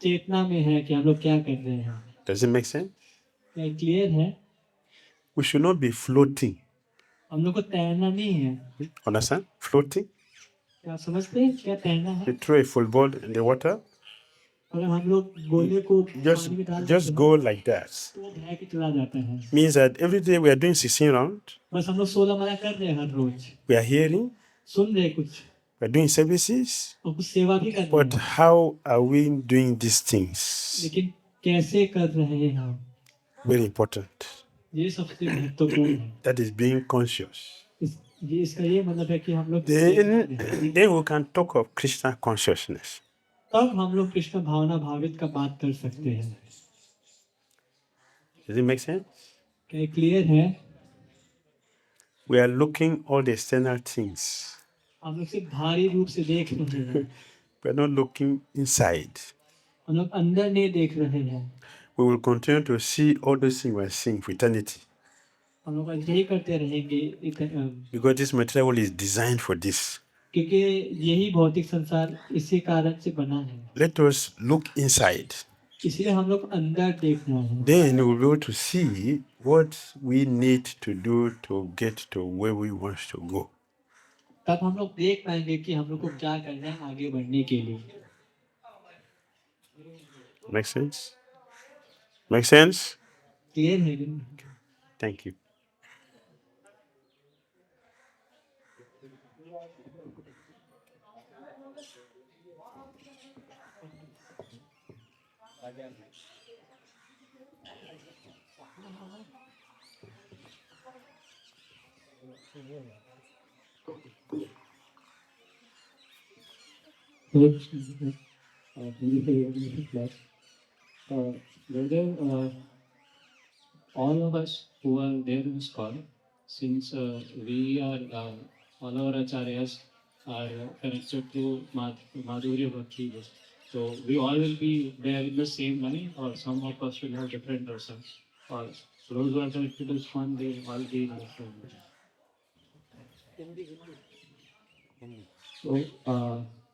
चेतना में है कि हम लोग क्या कर रहे हैं. Does it make sense? क्या क्लियर है? We should not be floating. हम लोग को तैरना नहीं है. Understand? Floating. क्या समझते हैं क्या तैरना है? You throw a football in the water, अगर हम लोग गोले को पानी में डाल just go like that. तो वो बह के चला जाता है. Means that every day we are doing 16 rounds. बस हम लोग 16 माला कर रहे हैं हर रोज. We are hearing, सुन रहे हैं कुछ we are doing services. और कुछ सेवा भी कर रहे But हैं. how are we doing these things? लेकिन कैसे कर रहे हैं हम? Very important. ये सबसे महत्वपूर्ण है. That is being conscious. इसका ये मतलब है कि हम लोग Then we can talk of Krishna consciousness. तब हम लोग कृष्ण भावना भावित का बात कर सकते हैं. Does it make sense? क्या क्लियर है? We are looking all the external things. हम लोग सिर्फ भारी रूप से देख रहे हैं. We are not looking inside. हम लोग अंदर नहीं देख रहे हैं. We will continue to see all those things we are seeing for eternity. हम लोग यही करते रहेंगे Because this material world is designed for this. क्योंकि यही भौतिक संसार इसी कारण से बना है. Let us look inside. इसलिए हम लोग अंदर देखना है. Then we will be able to see what we need to do to get to where we want to go. तब हम लोग देख पाएंगे कि हम लोग को क्या करना है आगे बढ़ने के लिए. Make sense? Make sense? Clear है? Thank you. Gurudev, all of us who are there in this call, since we are all our acaryas are connected to Madhurya Bhakti, so we all will be there in the same line, or some of us will have different rasas. Or those who are connected to this one, they will all be in the same line. So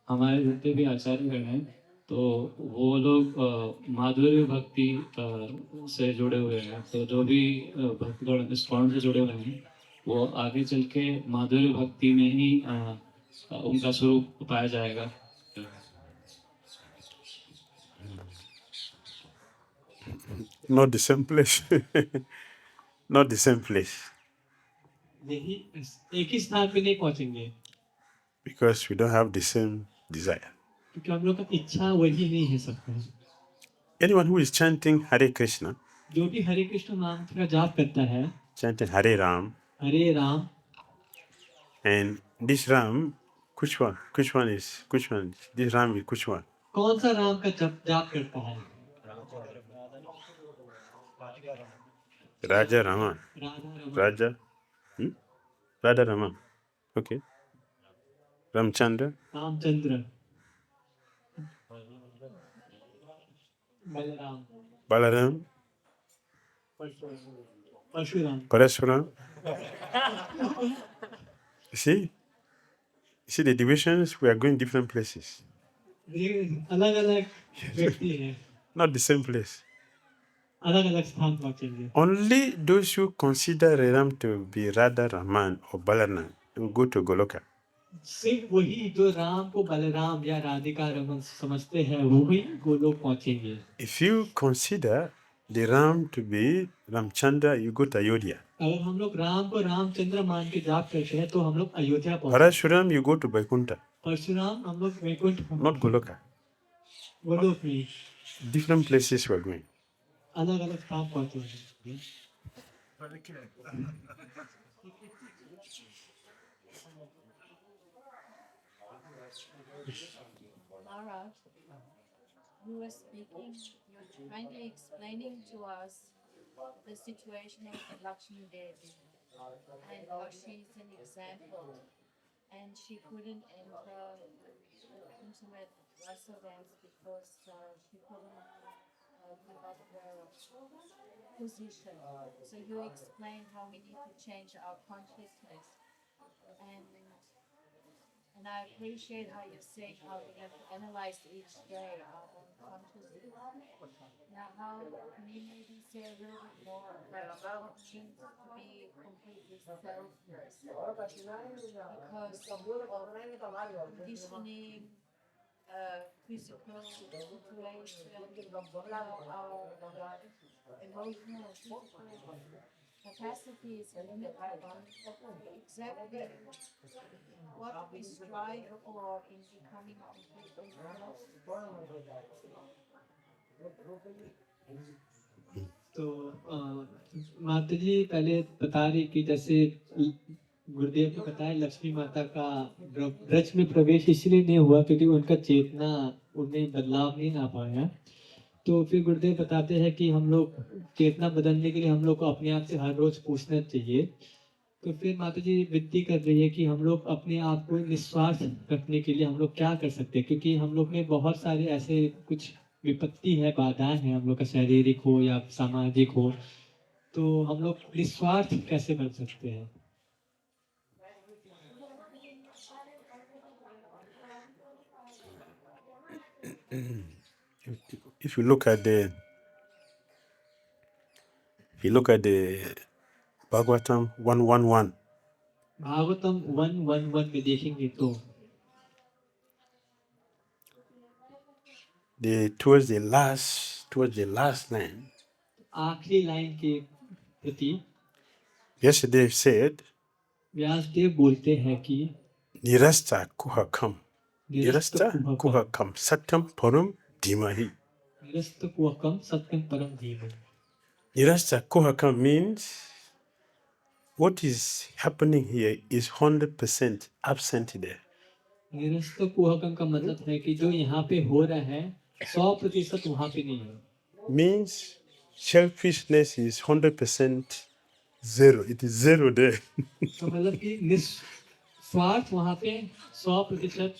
हमारे जितने भी आचार्यगण हैं तो वो लोग माधुर्य भक्ति से जुड़े हुए हैं. तो जो भी भक्तगण इस फॉर्म से जुड़े हुए हैं वो आगे चल के माधुर्य भक्ति में ही उनका स्वरूप पाया जाएगा. Not the same place. Not the same place. नहीं एक ही स्थान पे नहीं पहुंचेंगे. Because we don't have the same desire. क्योंकि हम लोग का इच्छा वही नहीं है सबका. Anyone who is chanting Hare Krishna, जो भी हरे कृष्ण नाम का जाप करता है, chanting Hare Ram, Hare Ram, and this Ram, which one? Which one is? This Ram is which one? कौन सा राम का जाप करता है? Raja Raman. Radha Raman. Radha Raman. Okay. Ramchandra. Ramchandra. Balram. Balaram. Parshuram. Parashuram. See the divisions, we are going different places. अलग अलग व्यक्ति है, Not the same place. अलग अलग स्थान पहुंचेंगे. Only those who consider Ram to be Radha Raman or Balaram will go to Goloka. सिर्फ वही जो राम को बलराम या राधिका रमन समझते हैं वो ही गोलोक पहुंचेंगे। If you consider the Ram to be Ramchandra, you go to Ayodhya. अगर हम लोग राम को रामचंद्र मान के जाप करते हैं तो हम लोग अयोध्या पहुंचे। Parashuram, you go to Vaikuntha, Parshuram हम लोग वैकुंठ not Goloka. गोलोक में Different places we're going. अलग अलग स्थान पहुंचे हैं। Maharaj, you were speaking, you were kindly explaining to us the situation of Laksmidevi and how she's an example and she couldn't enter intimate rasa dance because she couldn't give up her position. So you explained how we need to change our consciousness and I appreciate how you're saying how we have to analyze each day our own consciousness. Now, how can you maybe say a little bit more about how it means to be completely selfless? Because of conditioning, physical situation, our emotional and physical capacities and exactly what we strive for in becoming completely तो माता जी पहले बता रही कि जैसे गुरुदेव ने बताया लक्ष्मी माता का ब्रज में प्रवेश इसलिए नहीं हुआ क्योंकि उनका चेतना उनमें बदलाव नहीं ला पाया। तो फिर गुरुदेव बताते हैं कि हम लोग चेतना बदलने के लिए हम लोग को अपने आप से हर रोज पूछना चाहिए। तो फिर माता जी विनती कर रही है कि हम लोग अपने आप को निस्वार्थ रखने के लिए हम लोग क्या कर सकते हैं, क्योंकि हम लोग में बहुत सारे ऐसे कुछ विपत्ति है, बाधाएं हैं, हम लोग का शारीरिक हो या सामाजिक हो, तो हम लोग निस्वार्थ कैसे बन सकते हैं। If you look at the Bhagavatam 111, Bhagavatam 111 में देखेंगे तो towards the last line, आखिरी लाइन के प्रति yesterday said, व्यासदेव बोलते हैं कि Nirasta kuhakam, निरस्त Nirasta कुहकम kuhakam, Satyam param dhimahi. निरस्त कुहकम सत्यम परम धीमहि। Nirasta kuhakam means what is happening here is 100% absent there. निरस्त कुहकम का मतलब है कि जो यहाँ पे हो रहा है 100% वहाँ पे नहीं है। Means selfishness is 100% zero. It is zero there. तो मतलब कि निस्वार्थ वहाँ पे 100%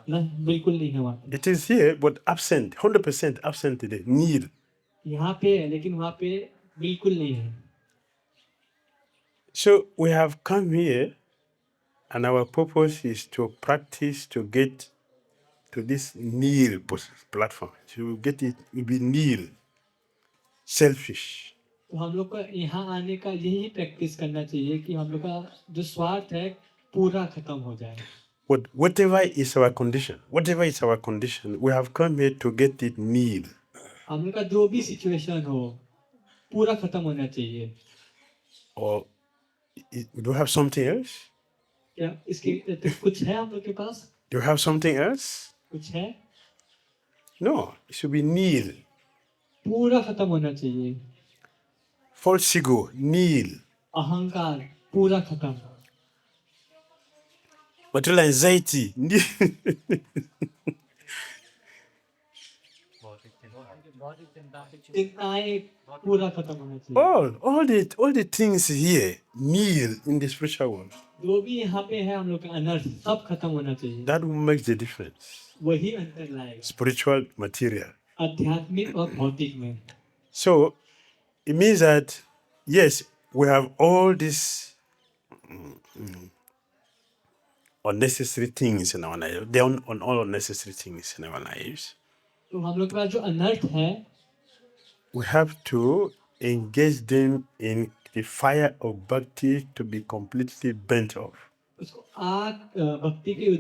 बिल्कुल नहीं है वहाँ पे। It is here, but absent, 100% absent there. Need. यहाँ पे है लेकिन वहाँ पे बिल्कुल नहीं है। So we have come here, and our purpose is to practice to get to this kneel platform. To get it, to be kneel, selfish. तो हम लोग का यहाँ आने का यही प्रैक्टिस करना चाहिए कि हम लोग का जो स्वार्थ है पूरा खत्म हो जाए। Whatever is our condition, we have come here to get it kneel. हम लोग का जो भी सिचुएशन हो पूरा खत्म होना चाहिए। Or do you have something else? क्या इसके कुछ है हम लोग के पास? Do you have something else? कुछ है? No, it should be kneel. पूरा खत्म होना चाहिए। False ego, kneel. अहंकार पूरा खत्म। Material anxiety, kneel. चिंताएं पूरा खत्म होना चाहिए। all the things here, kneel in the spiritual world. जो भी यहाँ पे है हम लोग का अनर्थ सब खत्म होना चाहिए। That will make the difference. वही अंतर लाएगा Spiritual material. आध्यात्मिक और भौतिक में। So it means that yes, we have all these unnecessary things in our lives. They are on all unnecessary things in our lives. तो हम लोग के पास जो अनर्थ है We have to engage them in the fire of bhakti to be completely burnt off. उसको आग भक्ति के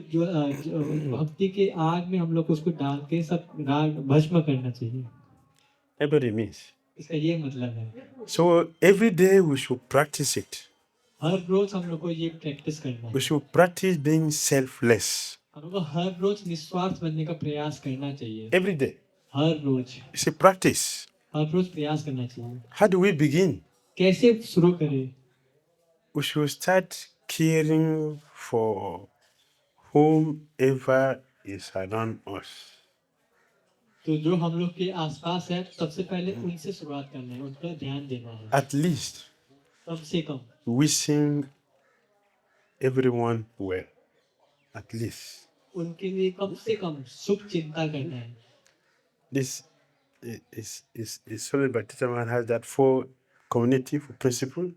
भक्ति के आग में हम लोग उसको डाल के सब राग भस्म करना चाहिए, That's what it means. इसका ये मतलब है। So every day we should practice it. हर रोज हम लोग को ये प्रैक्टिस करना We है, should practice being selfless हम लोग को हर रोज निस्वार्थ बनने का प्रयास करना चाहिए, every day. Her rose It's a practice. हर रोज प्रयास करना चाहिए। How do we begin? कैसे शुरू करें? We should start caring for whomever is around us. तो जो हम लोग के आसपास है सबसे पहले उनसे शुरुआत करना है, उन पर ध्यान देना है, At least कम से कम wishing everyone well. At least. उनके लिए कम से कम शुभ चिंता करना है। This is solid by Teacher Man has that four community for principle.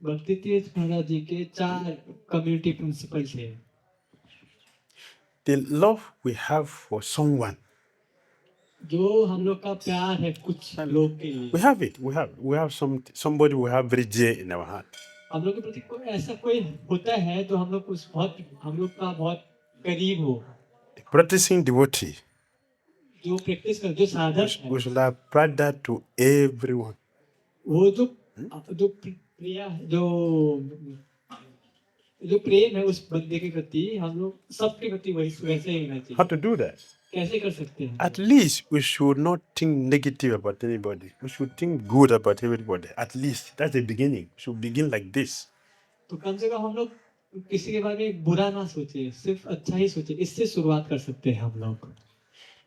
भक्ति तीर्थ महाराज जी के 4 कम्युनिटी प्रिंसिपल्स है। The love we have for someone. जो हम लोग का प्यार है कुछ लोग के लिए, We have it. We have somebody we have very dear in our heart. हम लोग के प्रति कोई ऐसा कोई होता है तो हम लोग हम लोग का बहुत करीब हो, A practicing devotee. जो प्रैक्टिस कर, जो साधक है, We should have brought that to everyone. वो जो प्रिया जो प्रेम है उस बंदे के प्रति हम लोग सबके प्रति वैसे ही होना How चाहिए। to do that? कैसे कर सकते हैं? At least we should not think negative about anybody. We should think good about everybody. At least that's the beginning. We should begin like this. तो कम से कम हम लोग किसी के बारे में बुरा ना सोचे, सिर्फ अच्छा ही सोचे, इससे शुरुआत कर सकते हैं हम लोग।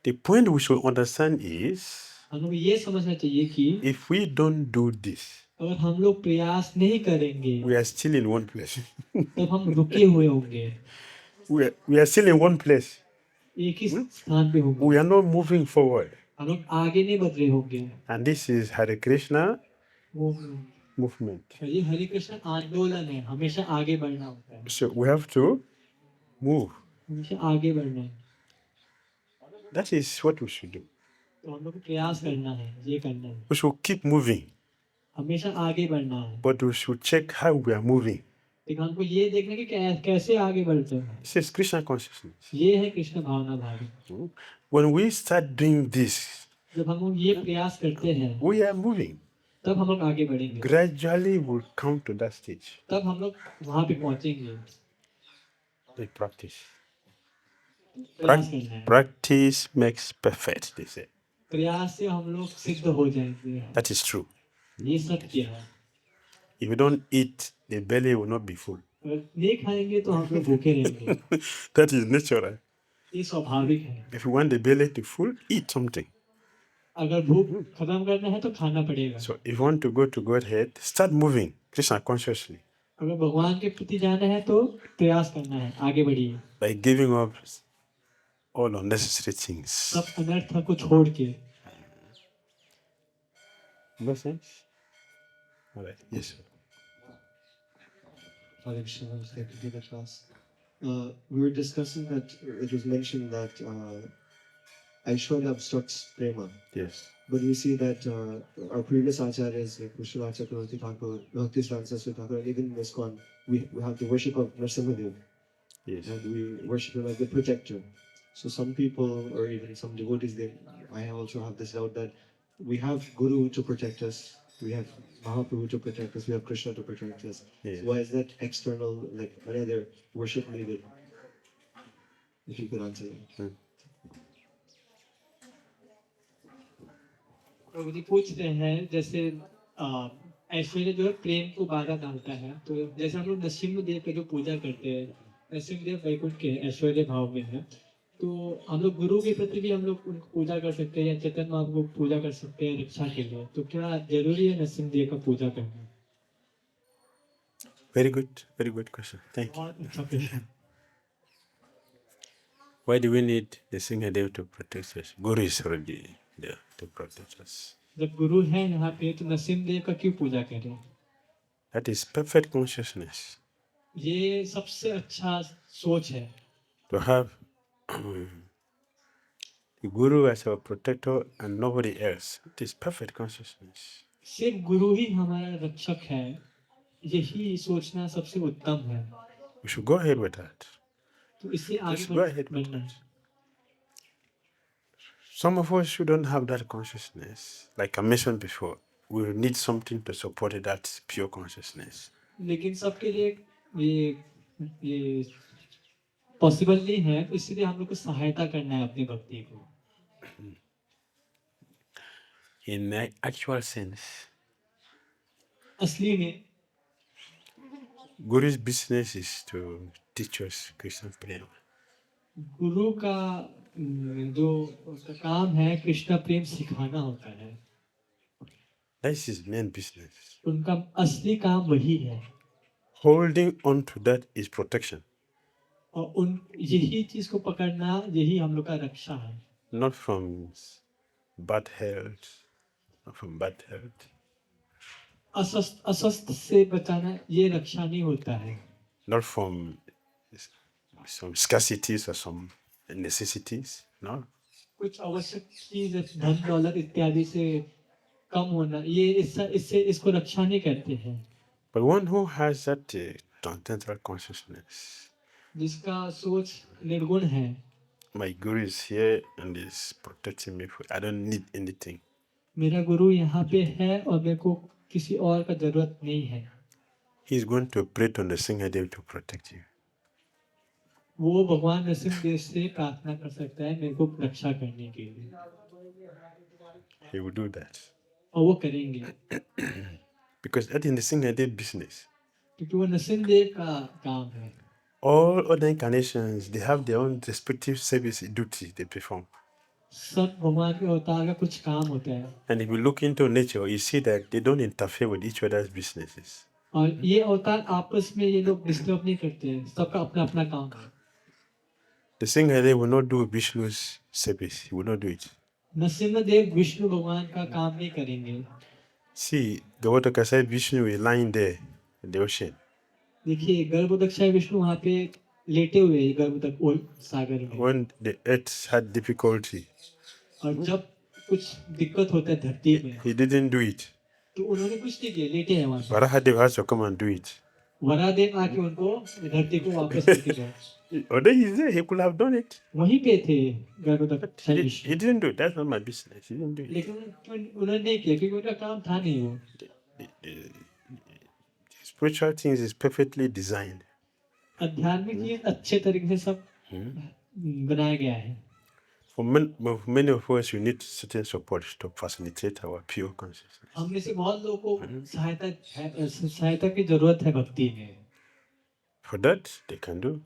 The point we should understand is हम लोग ये समझना चाहिए कि if we don't do this, अगर हम लोग प्रयास नहीं करेंगे we are still in one place. तब हम रुके हुए होंगे, we are still in one place. एक ही स्थान पे होंगे, We are not moving forward. हम लोग आगे नहीं बढ़ रहे होंगे। And this is Hare Krishna वो movement. ये हरे कृष्ण आंदोलन है, हमेशा आगे बढ़ना होता है, So we have to move. हमेशा आगे बढ़ना है। That is what we should do. तो हम लोग को प्रयास करना है, ये करना है, We should keep moving, हमेशा आगे बढ़ना है। but we should check how we are moving. लेकिन हमको ये देखना कि कैसे आगे बढ़ते हैं। This is Krishna consciousness. ये है कृष्ण भावना भाव। When we start doing this, जब हम लोग ये प्रयास करते हैं we are moving. तब हम लोग आगे बढ़ेंगे, Gradually we'll come to that stage. तब हम लोग वहां पे पहुंचेंगे। We practice. प्रयास करना है, Practice makes perfect, they say. प्रयास से हम लोग सिद्ध हो जाएंगे, That is true. ये सत्य है। If you don't eat, the belly will not be full. अगर नहीं खाएंगे तो हम लोग भूखे रहेंगे, That is natural. ये स्वाभाविक है। If you want the belly to full, eat something. अगर भूख खत्म करना है तो खाना पड़ेगा। So if you want to go to Godhead, start moving Krishna consciously अगर भगवान के प्रति जाना है तो प्रयास करना है, आगे बढ़िए, by giving up all unnecessary things. सब अनर्थ को छोड़ के। No sense? All right. Yes, sir. Hare Krishna, I was glad to do the class. We were discussing that it was mentioned that Aishwarya obstructs prema. Yes. But we see that our previous acharyas, like Krishnacharya, Bhakti Thakur, Bhakti Dhira Thakur, and even in ISKCON, we have the worship of Narasimhadeva. Yes. And we worship him as the protector. So some people, or even some devotees, I also have this doubt that we have Guru to protect us, we have Mahaprabhu to protect us, we have Krishna to protect us. Yes. So why is that external, like another worship needed? If you could answer that. प्रभु जी पूछ रहे हैं जैसे ऐश्वर्य जो है प्रेम को बाधा डालता है, तो जैसे हम लोग नरसिम्हदेव की जो पूजा करते हैं, नरसिम्हदेव वैकुंठ के ऐश्वर्य भाव में है, तो हम लोग गुरु के प्रति भी हम लोग उनको पूजा कर सकते हैं या चेतन महाप्रभु को पूजा कर सकते हैं रक्षा के लिए, तो क्या जरूरी है नरसिम्हदेव का पूजा करना? Very good question. Thank you. बहुत अच्छा प्रश्न। Why do we need the Narasimhadev to protect us? Guru is already there to protect us. जब गुरु है यहाँ पे तो नरसिम्हदेव का क्यों पूजा करें? That is perfect consciousness. ये सबसे अच्छा सोच है, To have the Guru as our protector and nobody else. It is perfect consciousness. सिर्फ गुरु ही हमारा रक्षक है यही सोचना सबसे उत्तम है। We should go ahead with that. तो इससे आगे Just go ahead with बढ़ना है। that. Some of us who don't have that consciousness, like I mentioned before, we will need something to support that pure consciousness. लेकिन सबके लिए ये possible नहीं है, तो इसलिए हम लोग को सहायता करना है अपनी भक्ति को। In the actual sense, असली में Guru's business is to teach us Krishna prema. गुरु का जो उसका काम है कृष्ण प्रेम सिखाना होता है। That's his main business. उनका असली काम वही है। Holding on to that is protection. और उन यही चीज को पकड़ना यही हम लोग का रक्षा है। Not from bad health, not from bad health. अस्वस्थ से बचाना ये रक्षा नहीं होता है। Not from some scarcities or some necessities, no. कुछ आवश्यक चीज धन दौलत इत्यादि से कम होना, ये इससे इसको रक्षा नहीं करते हैं। But one who has that transcendental consciousness, जिसका सोच निर्गुण है, my Guru is here and is protecting me. I don't need anything. मेरा गुरु यहाँ पे है और मेरे को किसी और का जरूरत नहीं है। He is going to pray to Narasimhadeva to protect you. वो भगवान नरसिंहदेव से प्रार्थना कर सकता है मेरे को रक्षा करने के लिए। He will do that. और वो करेंगे। Because that is Narasimhadeva business. क्योंकि वो नरसिंहदेव का काम है। All other incarnations, they have their own respective service duty they perform. सब भगवान के अवतार का कुछ काम होता है। And if you look into nature, you see that they don't interfere with each other's businesses. और ये अवतार आपस में ये लोग डिस्टर्ब नहीं करते हैं, सबका अपना अपना काम है। The Narasimhadeva will not do Vishnu's service. He will not do it. Narasimhadeva Vishnu भगवान का काम नहीं करेंगे। See, Gautaka said Vishnu is lying there in the ocean. देखिए गर्भोदक्षाय विष्णु वहाँ पे लेटे हुए हैं गर्भोदक सागर में। When the earth had difficulty, और जब कुछ दिक्कत होता है धरती में, he didn't do it. तो उन्होंने कुछ नहीं किया, लेटे हैं वहाँ पे। Varahadev has to come and do it. वरादेव आके उनको धरती को वापस लेके गए। Although he's there, he could have done it. वहीं पे थे गर्भोदक्षाय He Vishnu, didn't do it. That's not my business. He didn't do it. लेकिन उन्होंने नहीं किया क्योंकि उनका काम था नहीं वो। Spiritual things is perfectly designed. आध्यात्मिक चीज अच्छे तरीके से सब बनाया गया है। For many of us, we need certain support to facilitate our pure consciousness. हम में से बहुत लोगों को सहायता की जरूरत है भक्ति में। For that, they can do.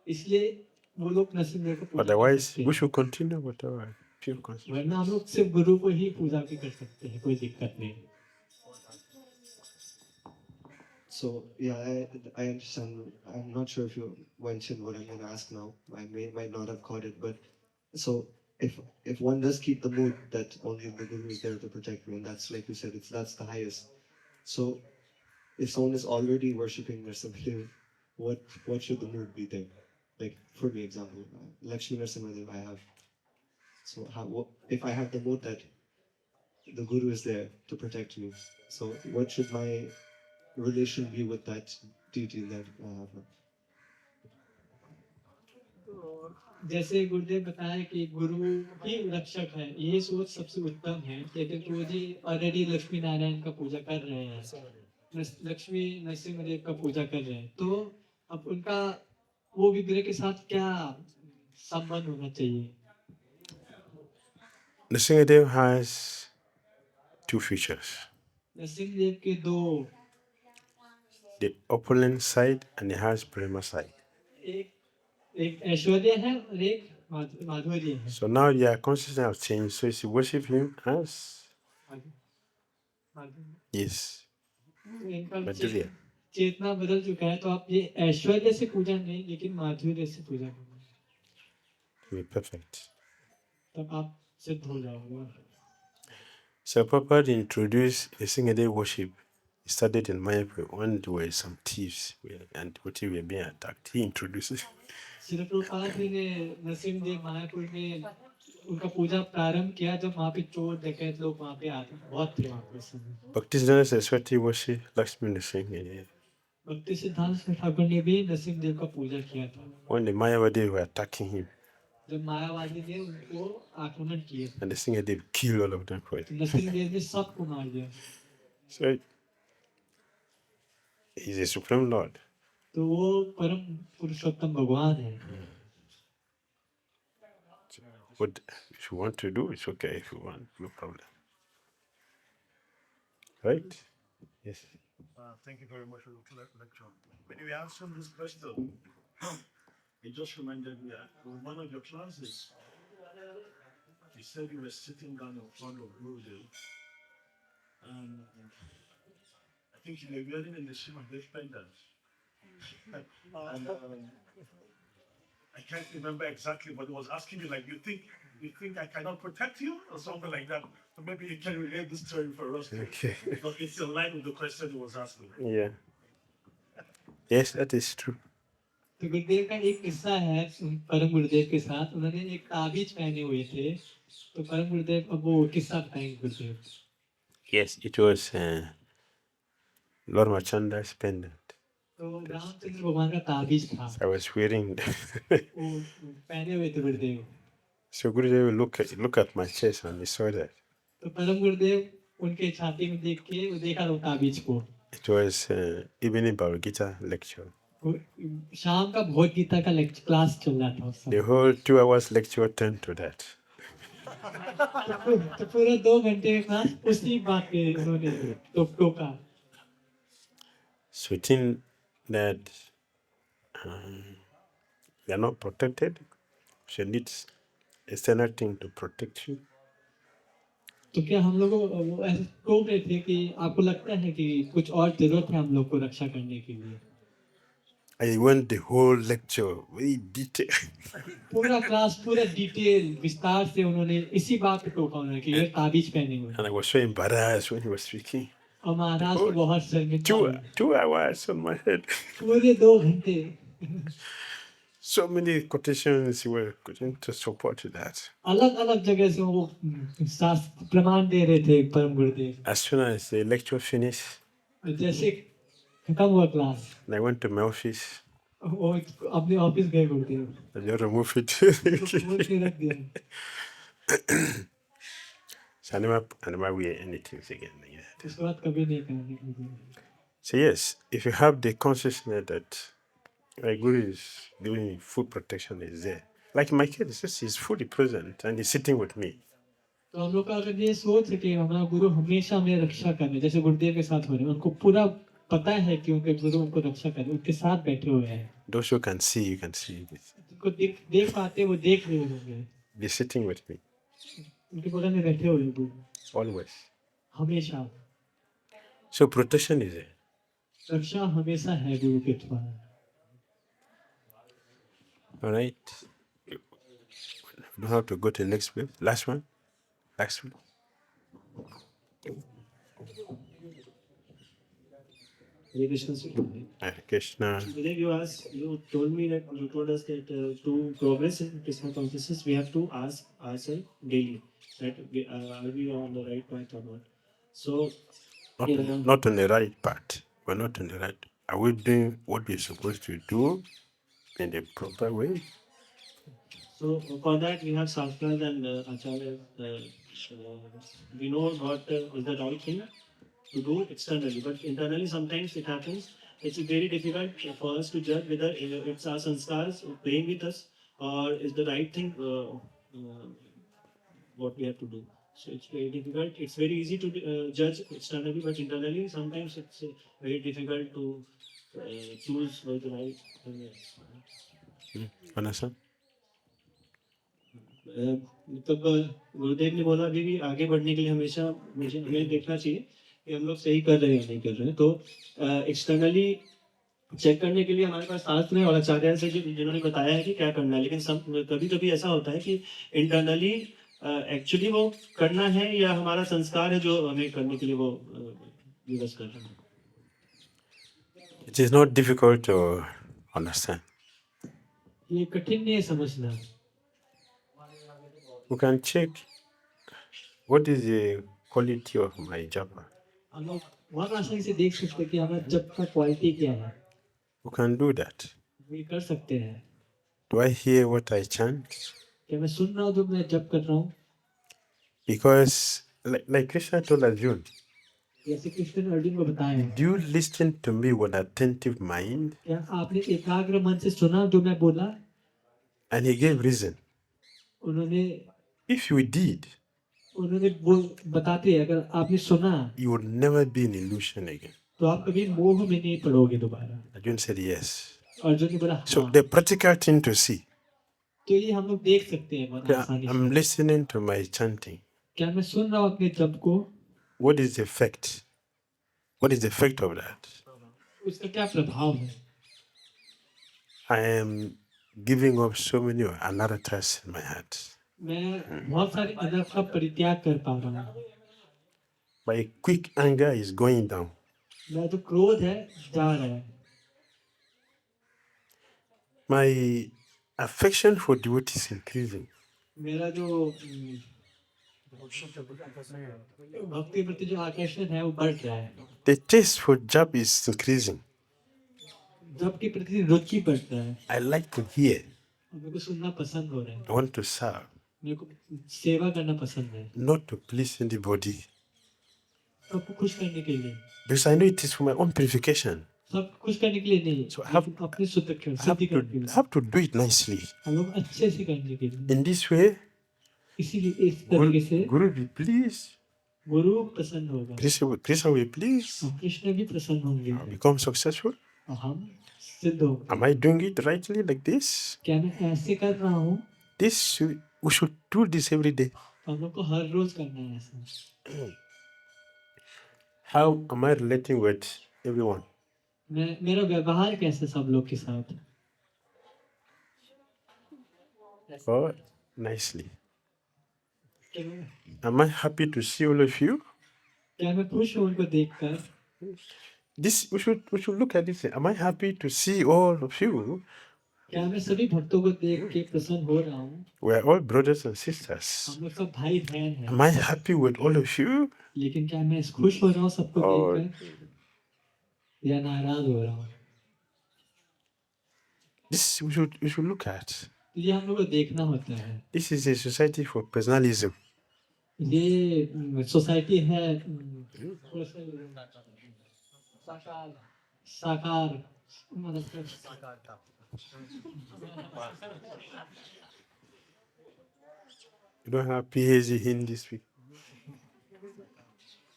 इसलिए वो लोग नरसिम्हदेव को पूजा कर Otherwise, सकते we हैं। should continue with our pure consciousness. वरना हम लोग सिर्फ गुरु को ही पूजा भी कर सकते हैं, कोई दिक्कत नहीं। So yeah, I understand. I'm not sure if you mentioned what I'm going to ask now. I might not have caught it, but so if one does keep the mood that only the guru is there to protect me, and that's like you said, that's the highest. So if someone is already worshipping Narasimhadev, what should the mood be then? Like for me, example, Lakshmi Narasimhadev I have. So if I have the mood that the guru is there to protect me, so what should my relation be with that deity that I have? जैसे गुरुदेव बताया कि गुरु ही रक्षक है, ये सोच सबसे उत्तम है। लेकिन गुरु जी ऑलरेडी लक्ष्मी नारायण का पूजा कर रहे हैं, लक्ष्मी नरसिम्हदेव का पूजा कर रहे हैं, तो अब उनका वो विग्रह के साथ क्या संबंध होना चाहिए? Narasimhadev has two features: Narasimhadeva के दो, the opulent side and the has prema side. एक ऐश्वर्य है और एक माधुर्य है। So now your consciousness has changed. So you worship him as yes, इनका Madhurya. चेतना बदल चुका है, तो आप ये ऐश्वर्य से पूजा नहीं लेकिन माधुर्य से पूजा करें, To be perfect. तब आप सिद्ध हो जाओगे। So Prabhupada introduced a Narasimhadev worship. He started in Mayapur when there were some thieves and were being attacked. He introduced it. Srila Prabhupada ji ने नरसिम्हदेव मायापुर में उनका पूजा प्रारंभ किया जब वहाँ पे चोर डकैत लोग वहाँ पे आते बहुत थे वहाँ पे उस समय। Bhakti Dhira Saraswati worship Laksmidevi. भक्ति सिद्धांत ठाकुर ने भी नरसिंहदेव का पूजा किया था When the Mayavadi were attacking him, जब मायावादी ने उनको आक्रमण किए थे and the Singhadev killed all of them for it. Narasimhadeva ने सबको मार दिया So he's a supreme Lord. तो वो परम पुरुषोत्तम भगवान है What if you want to do, it's okay. If you want, no problem. Right? Yes. Thank you very much for the lecture. When you answered this question, it just reminded me that in one of your classes, you said you were sitting down in front of Gurudev, and I think you were wearing a Narasimhadeva pendant. And I can't remember exactly, but it was asking you like, you think I cannot protect you, or something like that. So maybe you can relate this story for us. Okay. Because it's in line with the question he was asking. Yeah. Yes, that is true. तो गुरुदेव का एक किस्सा है परम गुरुदेव के साथ उन्होंने एक ताबीज पहने हुए थे तो परम गुरुदेव अब वो किस्सा बताएंगे गुरुदेव Yes, it was Lord Machanda's pendant. तो रामचंद्र भगवान का ताबीज था I was wearing. वो पहने हुए थे गुरुदेव So Gurudev look at my chest and he saw that. तो परम गुरुदेव उनके छाती में देख के वो देखा वो ताबीज को It was evening Bhagavad Gita lecture. शाम का भगवद गीता का क्लास चल रहा था उस समय The whole 2 hours lecture turned to that. तो पूरे 2 घंटे का क्लास उसी बात पे उन्होंने टोका So you think that they are not protected? She needs external thing to protect you. तो क्या हम लोग वो ऐसे टोक रहे थे कि आपको लगता है कि कुछ और जरूरत है हम लोग को रक्षा करने के लिए I went the whole lecture very detailed. पूरा क्लास पूरा डिटेल विस्तार से उन्होंने इसी बात पे टोका उन्होंने कि ये ताबीज पहने हुए And I was so embarrassed when he was speaking. और महाराज को बहुत शर्मिंदा हुए 2 hours on my head. पूरे 2 घंटे So many quotations were going to support that. अलग अलग जगह से वो शास्त्र प्रमाण दे रहे थे परम गुरुदेव As soon as the lecture finished, जैसे खत्म हुआ class and I went to my office, वो अपने ऑफिस गए गुरुदेव I just removed it. वो के रख दिया So I never wear anything again. Yeah. उसके बाद कभी नहीं करेंगे So yes, if you have the consciousness that my Guru is giving me full protection, is there. Like my kid, he's fully present and he's sitting with me. तो हम लोग का अगर ये सोच है कि हमारा गुरु हमेशा मेरी रक्षा कर रहे जैसे गुरुदेव के साथ हो रहे हैं उनको पूरा पता है कि उनके गुरु उनको रक्षा कर रहे उनके साथ बैठे हुए हैं Those who can see, you can see it. उनको देख पाते वो देख रहे होंगे They're sitting with me उनके बगल में बैठे हुए हैं गुरु always. हमेशा So protection is there. रक्षा हमेशा है गुरु के द्वारा All right. You don't have to go to the next place. Last one. Hare Krishna. Hare Krishna. Gurudev, you told us that to progress in Krishna consciousness, we have to ask ourselves daily that are we on the right path or not. So, Not on the right path. We're not on the right. Are we doing what we're supposed to do in the proper way? So for that we have Shastras and acaryas. We know what is the right thing to do externally, but internally sometimes it happens. It's very difficult for us to judge whether it's our sanskars playing with us or is the right thing what we have to do. So it's very difficult. It's very easy to judge externally, but internally sometimes it's very difficult to choose what the right thing is. Understand? मतलब गुरुदेव ने बोला अभी भी आगे बढ़ने के लिए हमेशा हमें देखना चाहिए कि हम लोग सही कर रहे हैं या नहीं कर रहे हैं तो एक्सटर्नली चेक करने के लिए हमारे पास शास्त्र है और आचार्य से जिन्होंने बताया है कि क्या करना है लेकिन कभी कभी ऐसा होता है कि इंटरनली एक्चुअली वो करना है या हमारा संस्कार है जो हमें करने के लिए वो विवश कर रहे हैं It is not difficult to understand. ये कठिन नहीं है समझना You can check what is the quality of my japa. हम लोग बहुत आसानी से देख सकते हैं कि हमारा जप का क्वालिटी क्या है। You can do that. ये कर सकते हैं। Do I hear what I chant? क्या मैं सुन रहा हूँ जो मैं जप कर रहा हूँ? Because like Krishna told Arjuna, जैसे कृष्ण ने अर्जुन को बताया, do you listen to me with attentive mind? क्या आपने एकाग्र मन से सुना जो मैं बोला? And he gave reason. उन्होंने If you did, वो बताते हैं अगर आपने सुना you would never be in illusion again. तो आप कभी मोह में नहीं पड़ोगे दोबारा। Arjuna said yes. अर्जुन ने बोला So हाँ। the practical thing to see. तो ये हम लोग देख सकते हैं बहुत आसानी से। I'm listening to my chanting. क्या मैं सुन रहा हूँ अपने जप को? What is the effect? What is the effect of that? उसका क्या प्रभाव है? I am giving up so many anarthas in my heart. मैं बहुत सारे अनर्थ का परित्याग कर पा रहा हूँ। My quick anger is going down. मेरा जो क्रोध है जा रहा है। My affection for devotees is increasing. मेरा जो भक्ति प्रति जो आकर्षण है वो बढ़ रहा है। The taste for jap is increasing. जप के प्रति रुचि बढ़ रहा है। I like to hear. मेरे को सुनना पसंद हो रहा है। I want to serve. मेरे को सेवा करना पसंद है। Not to please anybody. सबको खुश करने के लिए। Because I know it is for my own purification. सब खुश करने के लिए नहीं। So I have अपनी शुद्धिकरण के लिए। have to do it nicely. हम लोग अच्छे से करने के लिए। In this way, इसीलिए इस तरीके से Guru will be pleased. गुरु प्रसन्न होगा। Krishna will be pleased. Krishna भी प्रसन्न होंगे। I'll become successful. और हम सिद्ध होंगे। Am I doing it rightly like this? क्या मैं ऐसे कर रहा हूँ? We should do this every day. हम लोग को हर रोज करना है ऐसा। How am I relating with everyone? मेरा व्यवहार कैसे सब लोग के साथ? Oh, nicely. Am I happy to see all of you? क्या मैं खुश हूँ उनको देखकर? We should look at this. Am I happy to see all of you? क्या मैं सभी भक्तों को देख के प्रसन्न हो रहा हूँ? We are all brothers and sisters. हम लोग सब भाई बहन हैं। Am I happy with all of you? लेकिन क्या मैं खुश हो रहा हूँ सबको देखकर या नाराज हो रहा हूँ? This we should look at. ये हम लोग को देखना होता है। This is a society for personalism. ये सोसाइटी है साकार You don't have PhD Hindi speak.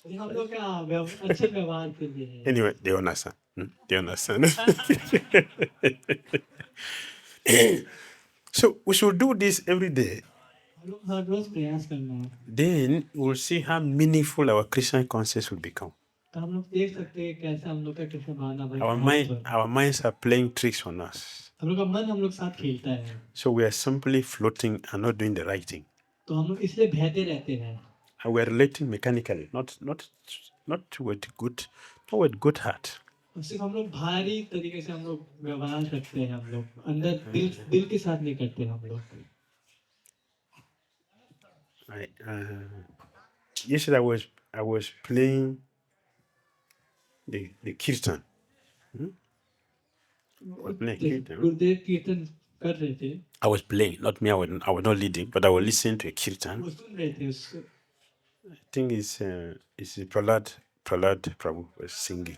हम लोग का अच्छे व्यवहार के लिए है। Anyway, they understand. They understand. So we should do this every day. हम लोग हर रोज प्रयास करना है। Then we'll see how meaningful our Christian consciousness will become. तो हम लोग देख सकते हैं कैसे हम लोग का कृष्ण भावना Our minds are playing tricks on us. हम लोग का मन हम लोग साथ खेलता है। So we are simply floating and not doing the right thing. तो हम लोग इसलिए बहते रहते हैं। And we are relating mechanically, not with good heart. सिर्फ हम लोग भारी तरीके से हम लोग व्यवहार करते हैं। हम लोग अंदर दिल के साथ नहीं करते हम लोग। Yesterday I was playing the kirtan. गुरुदेव कीर्तन कर रहे थे। I was playing, not me. I was not leading, but I was listening to a kirtan. वो सुन रहे थे उसको। I think it's Prahlad Prabhu was singing.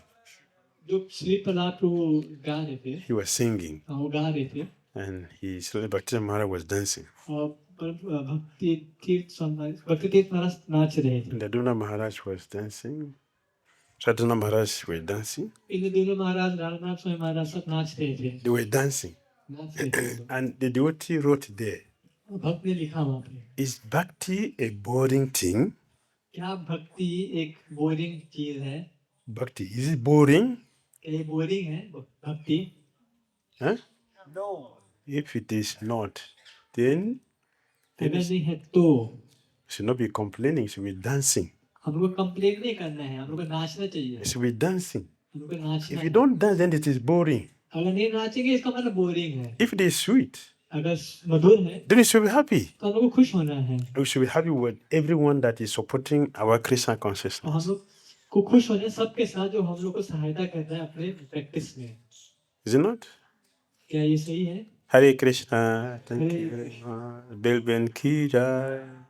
जो श्री प्रहलाद प्रभु गा रहे थे। He was singing. वो गा रहे थे। And Bhakti Maharaj was dancing. और भक्ति तीर्थ महाराज नाच रहे थे। And Radharani Maharaj was dancing. Radharani Maharaj was dancing. इन दोनों महाराज राधानाथ स्वामी महाराज सब नाच रहे थे। They were dancing. नाच रहे थे। And the devotee wrote there, भक्त ने लिखा वहाँ पे। is bhakti a boring thing? क्या भक्ति एक बोरिंग चीज है? Bhakti, is it boring? क्या ये बोरिंग है भक्ति? Huh? No. If it is not, then अगर नहीं है तो should not be complaining, should be dancing. हम लोग को कंप्लेन नहीं करना है। हम लोग को नाचना चाहिए। Should be dancing. हम लोग को नाचना If है। you don't dance, then it is boring. अगर नहीं नाचेंगे इसका मतलब बोरिंग है। If it is sweet, अगर मधुर है then we should be happy. तो हम लोग को खुश होना है We should be happy with everyone that is supporting our Krishna और हम consciousness. लोग को खुश होना है सबके साथ जो हम लोग को सहायता कर रहा है अपने प्रैक्टिस में Is it not? क्या ये सही है Hare Krishna. Thank Hare you very much. Belavan ki jai.